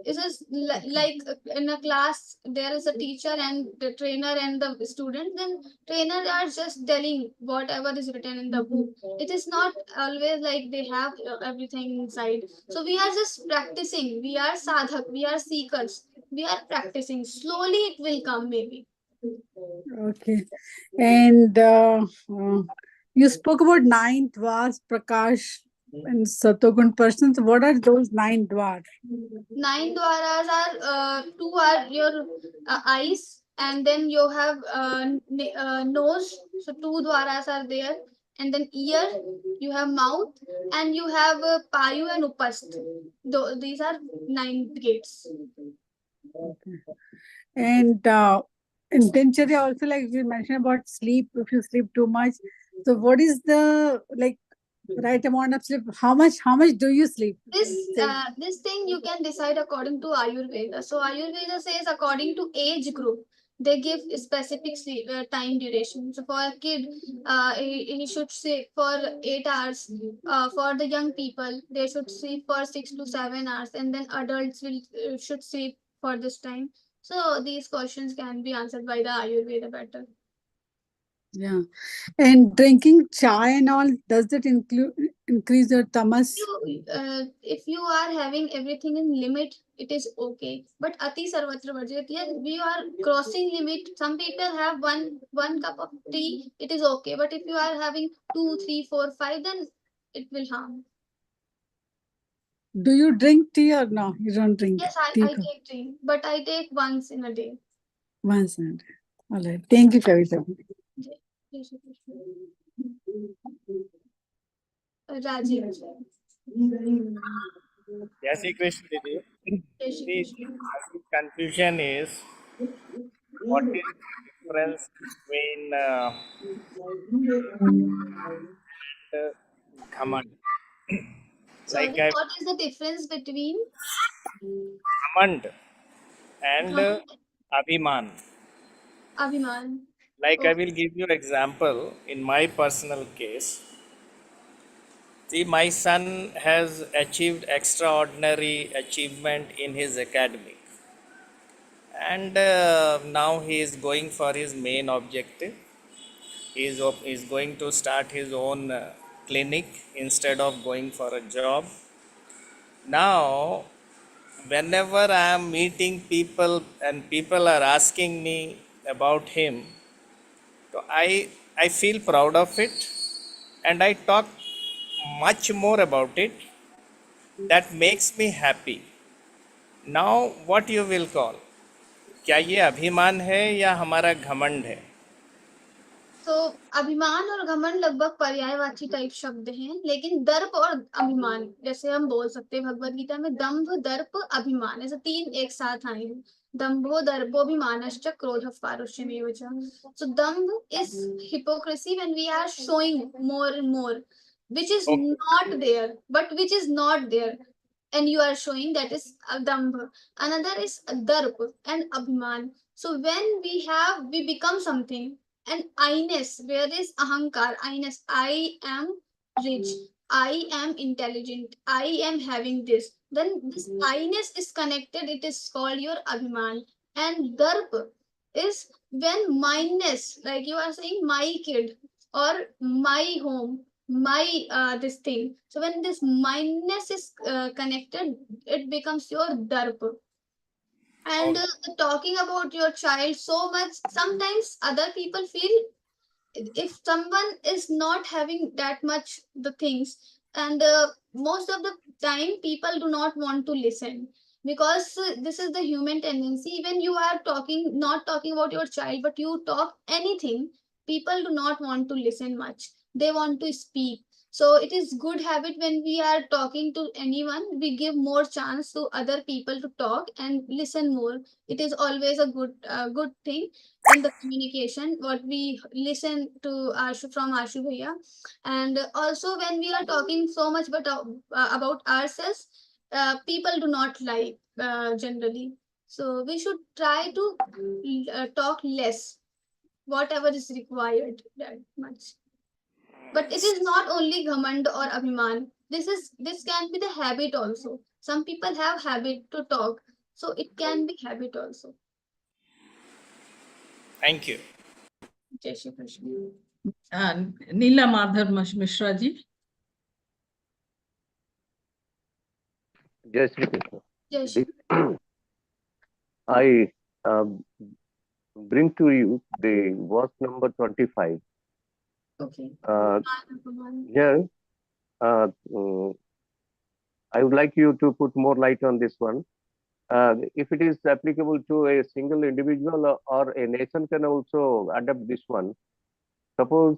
It is like in a class, there is a teacher and the trainer and the student, then trainer are just telling whatever is written in the book. It is not always like they have everything inside. So we are just practicing. We are sadhak, we are seekers. We are practicing. Slowly it will come maybe. Okay. And you spoke about 9 dwars, Prakash and Satogun persons. What are those 9 dwars? 9 dwaras are 2 are your eyes, and then you have nose. So 2 dwaras are there, and then ear, you have mouth, and you have payu and upast. These are 9 gates. Okay. And in Dincharya also, like we mentioned about sleep, if you sleep too much. So what is the right amount of sleep? How much do you sleep? This thing you can decide according to Ayurveda. So Ayurveda says according to age group, they give specific sleep, time duration. So for a kid, he should sleep for 8 hours. For the young people, they should sleep for 6 to 7 hours, and then adults should sleep for this time. So these questions can be answered by the Ayurveda better. Yeah. And drinking chai and all, does that increase your tamas? If you are having everything in limit, it is okay. But ati sarvatra varjit, yes, we are crossing limit. Some people have one cup of tea, it is okay. But if you are having 2, 3, 4, 5, then it will harm. Do you drink tea or no? You don't drink Yes, tea? I take tea, but I take once in a day. Once in a day. All right. Thank you, Kavita. Jai Shri Krishna. Rajiv. Jai Shri Krishna, Didi. Jai Shri The Krishna. confusion is what is the difference between Ghamand? Like Sorry, what is the difference between Ghamand and Ghamand Abhiman. and Abhiman? Like I Okay. will give you example in my personal case. See, my son has achieved extraordinary achievement in his academic, and now he is going for his main objective. He is going to start his own clinic instead of going for a job. Now, whenever I am meeting people and people are asking me about him, so I feel proud of it, and I talk much more about it. That makes me happy. Now, what you will call? क्या ये अभिमान है या हमारा घमंड है? तो अभिमान और घमंड लगभग पर्यायवाची टाइप शब्द हैं, लेकिन दर्प और अभिमान जैसे हम बोल सकते हैं भगवत गीता में दंभ दर्प अभिमान ऐसे तीन एक साथ आए हैं. दंभो दर्पोभिमानश्च क्रोधः पारुष्यमेव च. So dambh is hypocrisy when we are showing more and more, which is not there, but which is not there, and you are showing, that is dambh. Another is darp and abhiman. So when we become something, and I-ness, where is ahankar, I-ness, I am rich, I am intelligent, I am having this, then this I-ness is connected, it is called your abhiman. And darp is when mindness, like you are saying my kid or my home, my this thing. So when this mindness is connected, it becomes your darp. And talking about your child so much, sometimes other people feel if someone is not having that much the things, and most of the time people do not want to listen, because this is the human tendency. When you are talking, not talking about your child, but you talk anything, people do not want to listen much, they want to speak. So it is good habit, when we are talking to anyone, we give more chance to other people to talk and listen more. It is always a good thing in the communication, what we listen to Ashu, from Ashu Bhaiya. And also when we are talking so much about ourselves, people do not like generally. So we should try to talk less, whatever is required, that much. But it is not only ghamand or abhiman. This can be the habit also. Some people have habit to talk, so it can be habit also. Thank you. Jai Shri Krishna. And Neela Madhar Mishra ji. Jai Shri Krishna. Jai Shri. I bring to you the verse number 25. Okay. Here, I would like you to put more light on this one. If it is applicable to a single individual or a nation can also adopt this one. Suppose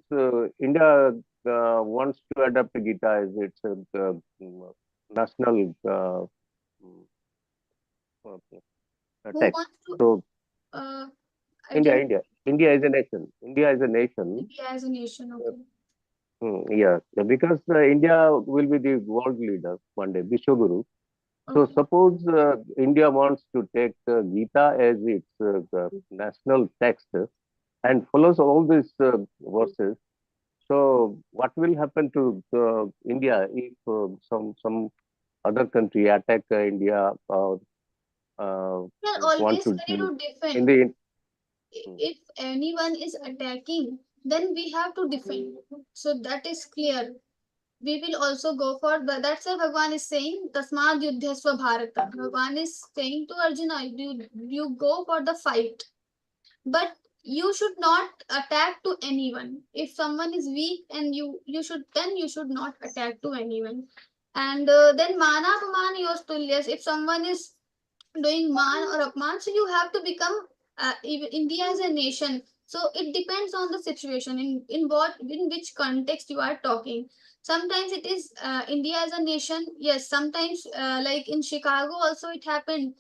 India wants to adopt Gita as its national text. So India is a nation. India is a nation. India as a nation, okay. Yeah, because India will be the world leader one day, Vishwaguru. So suppose India wants to take Gita as its national text and follows all these verses. So what will happen to India if some other country attack India or Well, want always to ready to defend. in the If anyone is attacking, then we have to defend. So that is clear. We will also go for that's why Bhagwan is saying Tasmad Yuddhasva Bharata. Bhagwan is saying to Arjuna, you go for the fight. But you should not attack to anyone. If someone is weak and you should not attack to anyone. And then mana apamana yostulyas. If someone is doing man or apman, so you have to become India as a nation. So it depends on the situation, in which context you are talking. Sometimes it is India as a nation. Yes, sometimes like in Chicago also it happened.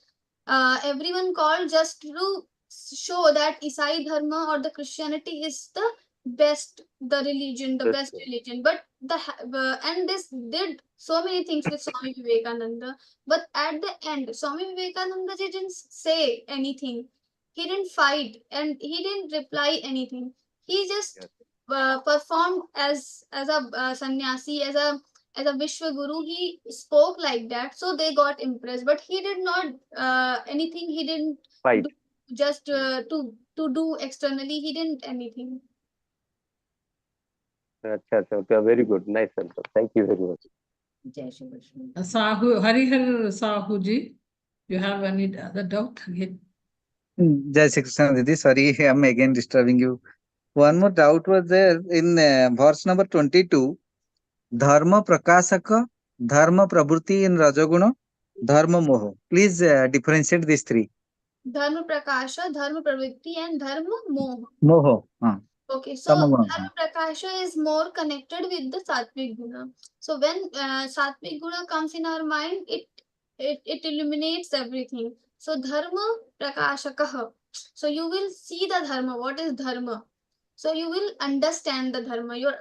Everyone called just to show that Isai Dharma or the Christianity is the best, the religion, the Yes, best sir. religion. But and this did so many things with Swami Vivekananda. But at the end, Swami Vivekananda didn't say anything. He didn't fight and he didn't reply anything. He just Yes. performed as a sannyasi, as a Vishwa Guru. He spoke like that, so they got impressed. But he did not anything. He didn't Fight. do just to do externally. He didn't anything. Acha, acha, okay, very good. Nice answer. Thank you very much. Jai Shri Krishna. Sahu, Harihar Sahuji, you have any other doubt? Jai Shri Krishna Didi, sorry, I'm again disturbing you. One more doubt was there in verse number 22. Dharma prakasaka, dharma pravruti in rajoguna, dharma moho. Please differentiate these three. Dharma prakasha, dharma pravritti, and dharma moha. Moho. Okay, so Tama moho. Dharma Prakasha is more connected with the Sattvic Guna. So when Sattvic Guna comes in our mind, it illuminates everything. So Dharma Prakashakaha. So you will see the Dharma. What is Dharma? So you will understand the Dharma. Your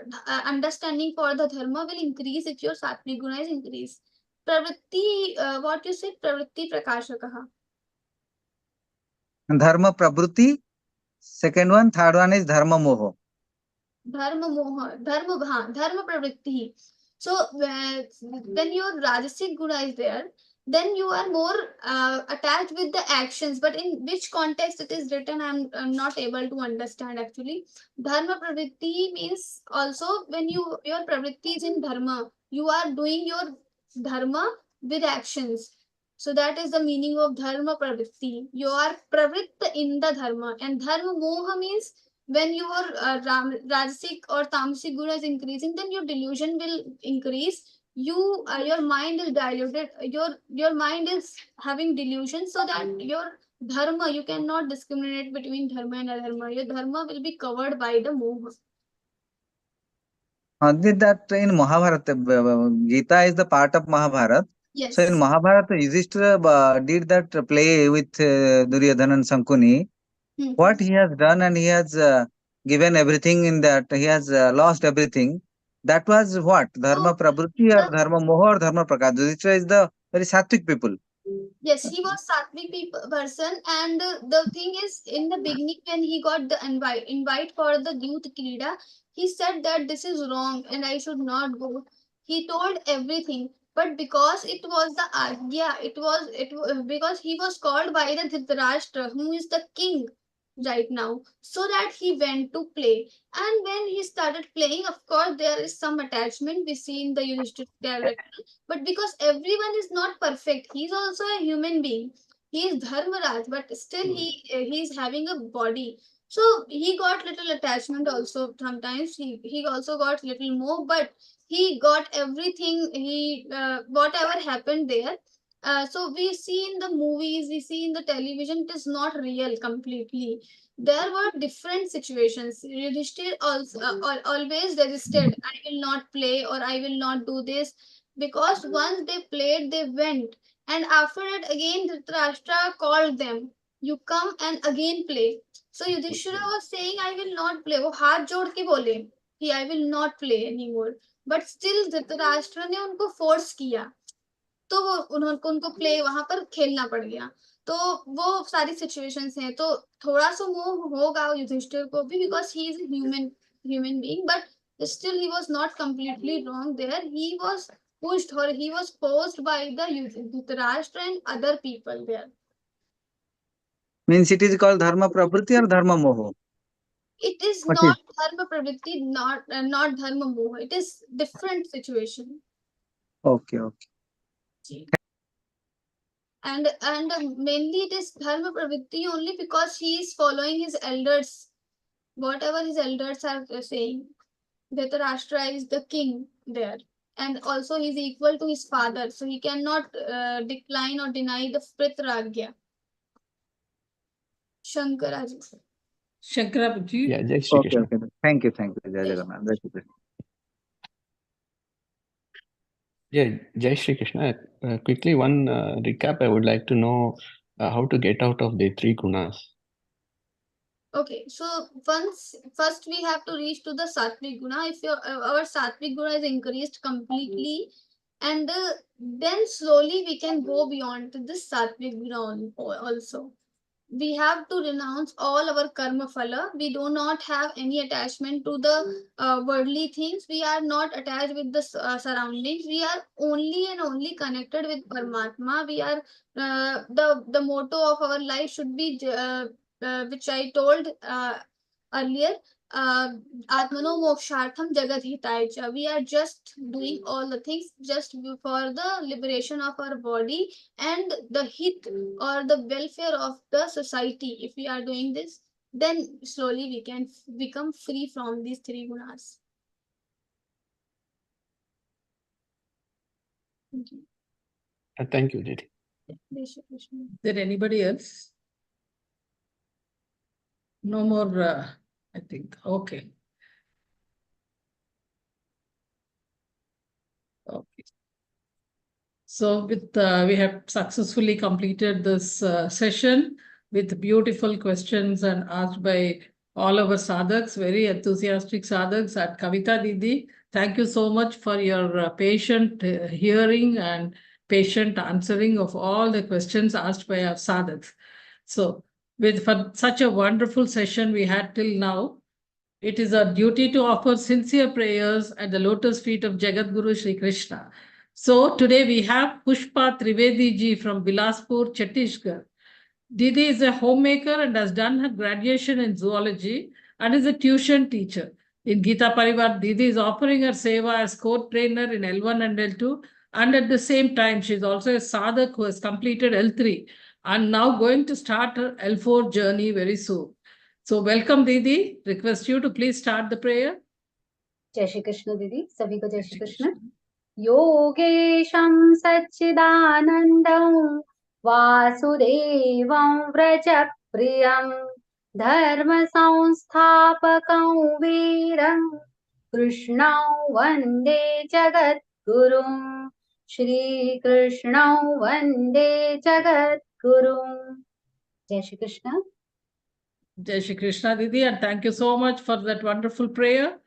understanding for the Dharma will increase if your Sattvic Guna is increased. Pravritti, what you said, Pravritti Prakashakaha. Dharma pravruti. Second one, third one is dharma moho. Dharma moha, dharma pravritti. So when your rajasic guna is there, then you are more attached with the actions. But in which context it is written, I'm not able to understand actually. Dharma pravritti means also when your pravritti is in dharma, you are doing your dharma with actions. So that is the meaning of dharma pravritti. You are pravritta in the dharma, and dharma moha means when your rajasic or tamasic guna is increasing, then your delusion will increase. Your mind is diluted. Your mind is having delusion, so that your dharma, you cannot discriminate between dharma and adharma. Your dharma will be covered by the moha. Did that in Mahabharata, Gita is the part of Mahabharata. Yes. So in Mahabharata, Yudhishthira did that play with Duryodhana and Sankuni. What he has done, and he has given everything in that, he has lost everything. That was what? Dharma Prabhuti or Dharma Moha or Dharma Prakash. Yudhishthira is the very sattvic people. Yes, he was Sattvic person, and the thing is, in the beginning, when he got the invite for the youth Krida, he said that this is wrong and I should not go. He told everything, but because it was the Agya, because he was called by the Dhritarashtra, who is the king right now, so that he went to play. And when he started playing, of course, there is some attachment we see in the Yudhishthira character. But because everyone is not perfect, he's also a human being. He is Dharmaraj, but still he is having a body. So he got little attachment also. Sometimes he also got little more, but he got everything. He whatever happened there. So we see in the movies, we see in the television, it is not real completely. There were different situations. Yudhishthir also always resisted. I will not play, or I will not do this, because once they played, they went. And after that, again, Dhritarashtra called them. You come and again play. So Yudhishthira was saying, I will not play. वो हाथ जोड़ के बोले कि I will not play anymore. But still Dhritarashtra ने उनको force किया. तो वो उनको प्ले वहां पर खेलना पड़ गया. तो वो सारी सिचुएशंस हैं. तो थोड़ा सा मोह होगा युधिष्ठिर को भी, because he is human being, but still he was not completely wrong there. He was pushed, or he was forced by the Dhritarashtra and other people there. Means it is called Dharma Prabhuti or Dharma Moho? It is What not is? dharma pravritti, not dharma moha. It is different situation. Okay, okay. And mainly it is dharma pravritti only because he is following his elders, whatever his elders are saying. Dhritarashtra is the king there, and also he is equal to his father, so he cannot decline or deny the Pritragya. Shankaraji. Shankaraji. Yeah, Jai Shri Okay, Krishna. okay. Thank you. Jai Jagannath. Jai Shri Krishna. Yeah, Jai Shri Krishna. Quickly, one recap. I would like to know how to get out of the three gunas. Okay, so first we have to reach to the Sattvic Guna. If our Sattvic Guna is increased completely, and then slowly we can go beyond to this Sattvic Guna also. We have to renounce all our karma phala. We do not have any attachment to the worldly things. We are not attached with the surroundings. We are only and only connected with Paramatma. We are the motto of our life should be which I told earlier. Atmano mokshartham jagat hitaya cha. We are just doing all the things just for the liberation of our body and the hit or the welfare of the society. If we are doing this, then slowly we can become free from these three gunas. Thank you. Thank you, Didi. Is there anybody else? No more, I think. Okay. Okay. So with we have successfully completed this session with beautiful questions and asked by all our sadhaks, very enthusiastic sadhaks at Kavita Didi. Thank you so much for your patient hearing and patient answering of all the questions asked by our sadhaks. So for such a wonderful session we had till now, it is our duty to offer sincere prayers at the lotus feet of Jagat Guru Shri Krishna. So today we have Pushpa Trivedi ji from Bilaspur, Chhattisgarh. Didi is a homemaker and has done her graduation in zoology and is a tuition teacher. In GÍTA Pariwar, Didi is offering her seva as court trainer in L1 and L2, and at the same time she is also a sadhak who has completed L3 and now going to start her L4 journey very soon. So welcome Didi. Request you to please start the prayer. जय श्री कृष्ण दीदी, सभी को जय श्री कृष्ण। योगेशं सच्चिदानन्दं वासुदेवं व्रजप्रियं धर्म संस्थापकं वीरं कृष्णं वन्दे जगद्गुरुं श्रीकृष्णं वन्दे जगद्गुरुं। जय Shri Krishna. Jai Shri Krishna Didi, and thank you so much for that wonderful prayer.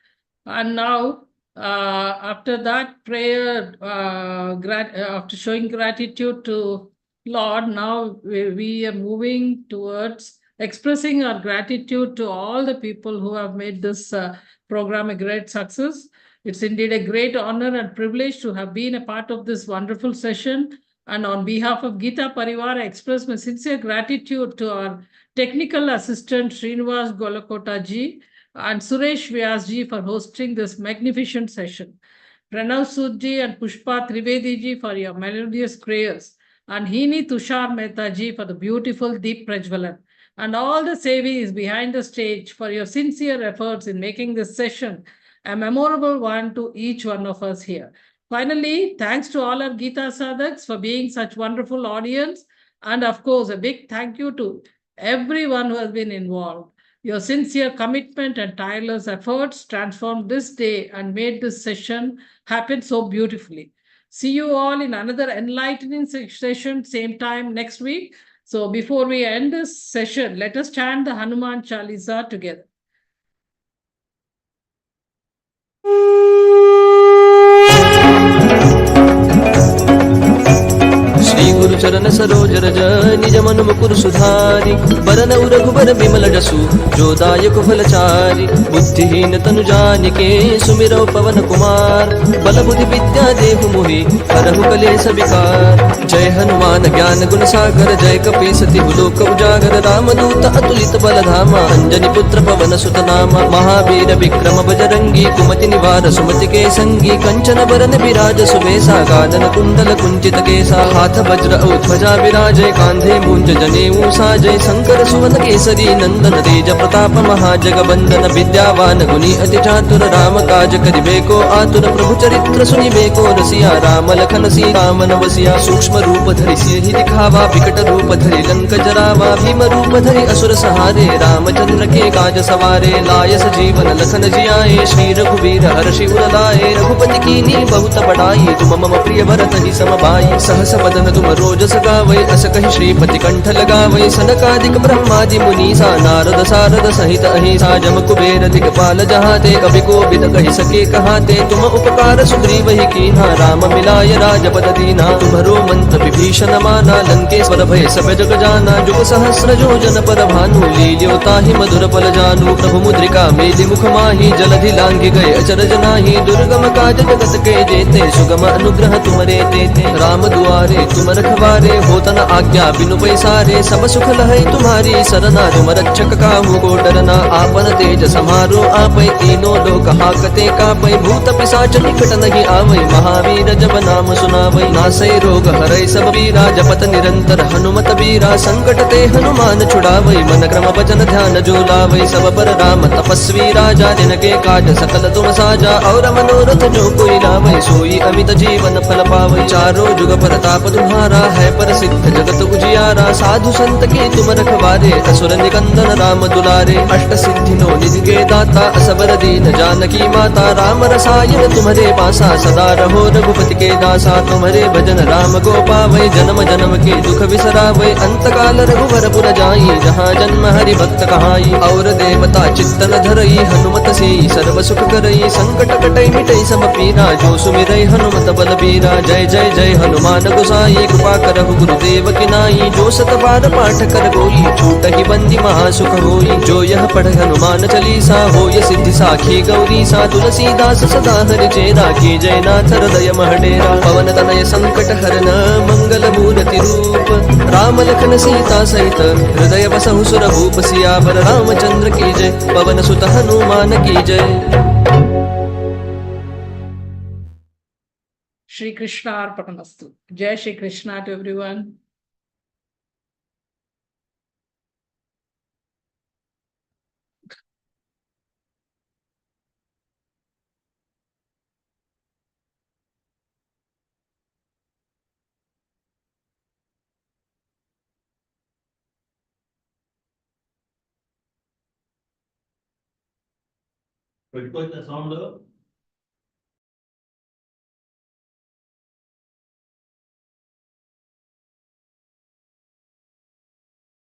And now, after that prayer, after showing gratitude to Lord, now we are moving towards expressing our gratitude to all the people who have made this program a great success. It's indeed a great honor and privilege to have been a part of this wonderful session. And on behalf of GÍTA Pariwar, I express my sincere gratitude to our technical assistant Srinivas Golakota ji and Suresh Vyas ji for hosting this magnificent session. Pranav Sood ji and Pushpa Trivedi ji for your melodious prayers, and Hini Tushar Mehta ji for the beautiful Deep Prajvalan, and all the Sevis behind the stage for your sincere efforts in making this session a memorable one to each one of us here. Finally, thanks to all our GÍTA sadhaks for being such wonderful audience, and of course, a big thank you to everyone who has been involved. Your sincere commitment and tireless efforts transformed this day and made this session happen so beautifully. See you all in another enlightening session, same time next week. So before we end this session, let us chant the Hanuman Chalisa together. Shri गुरु चरण सरोज रज निज मन मुकुर सुधारि बरन रघुबर बिमल जसु जो दायक फलचारि बुद्धिहीन तनु जानिके सुमिरौ पवन कुमार बल बुद्धि विद्या देहु मोहि हरहु कलेश विकार जय हनुमान ज्ञान गुण सागर जय कपीस तिहु लोक उजागर रामदूत अतुलित बल धामा अंजनी पुत्र पवन सुत नामा महावीर विक्रम बजरंगी कुमति निवार सुमति के संगी कंचन बरन विराज सुबेसा गानन कुंडल कुंचित केसा हाथ वज्र ध्वजा विराजय कांधे मूंज जनेऊ साजय शंकर सुवन केसरी नंदन तेज प्रताप महाजगबंदन विद्यावान गुणी अति चातुर राम काज करिबे को आतुर प्रभु चरित्र सुनिबे को रसिया राम लखन सीता मन बसिया सूक्ष्म रूप धरि सियहि दिखावा विकट रूप धरि लंक जरावा भीम रूप धरि असुर सहारे रामचंद्र के काज सवारे लाय सजीवन लखन जियाए श्री रघुवीर हर्षि उर लाए रघुपति कीन्ही बहुत बड़ाई तुम मम प्रिय भरत ही सम भाई सहस बदन तुम रोजस गावै अस कहि श्रीपति कंठ लगावै सनकादिक ब्रह्मादि मुनीसा नारद सारद सहित अहिसा जम कुबेर दिगपाल जहाते कवि कोविद कहि सके कहाते तुम उपकार सुग्रीव ही कीन्हा राम मिलाय राजपद दीना तुम्हरो मंत्र विभीषण माना लंकेश्वर भय सब जग जाना जुग सहस्र योजन पर भानु लील्यो ताहि मधुर पल जानु प्रभु मुद्रिका मेलि मुख माहि जलधि लांघि गए अचरज नाही दुर्गम काज जगत के जेते सुगम अनुग्रह तुमरे तेते राम दुआरे तुम रखवारे होतन आज्ञा बिनु पैसारे सब सुख लहै तुम्हारी सरना तुम रक्षक काहू को डरना आपन तेज समारो आपै तीनों लोक हाकते कापै भूत पिशाच निकट नहीं आवै महावीर जब नाम सुनावै नासै रोग हरै सब पीरा जपत निरंतर हनुमत बीरा संकट ते हनुमान छुड़ावै मन क्रम वचन ध्यान जो लावै सब पर राम तपस्वी राजा जिनके काज सकल तुम साजा और मनोरथ जो कोई लावै सोई अमित जीवन फल पावै चारों जुग प्रताप तुम्हारा है प्रसिद्ध जगत उजियारा साधु संत के तुम रखवारे असुर निकंदन राम दुलारे अष्ट सिद्धि नो निधि के दाता असबर दीन जानकी माता राम रसायन तुम्हारे पासा सदा रहो रघुपति के दासा तुम्हारे भजन राम को पावै जन्म जन्म के दुख बिसरावै अंत काल रघुवर पुर जाई जहाँ जन्म हरि भक्त कहाई और देवता चित्तन धरई हनुमत से सर्व सुख करई संकट कटई मिटई सब पीरा जो सुमिरै हनुमत बल बीरा जय जय जय हनुमान गोसाई कृपा करहु गुरुदेव की नाई जो सत बार पाठ कर कोई छूटहि बंदी महासुख होई जो यह पढ़ हनुमान चालीसा होय सिद्धि साखी गौरी सा तुलसीदास सदा हरि चेरा की जय नाथ हृदय महडेरा पवन तनय संकट हरन मंगल मूर्ति रूप राम लखन सीता सहित हृदय बसहु सुर भूप सियावर रामचंद्र की जय पवन सुत हनुमान की जय। Shri Krishna Arpanamastu. Jai Shri Krishna to everyone. పెట్టుకోవచ్చా సౌండ్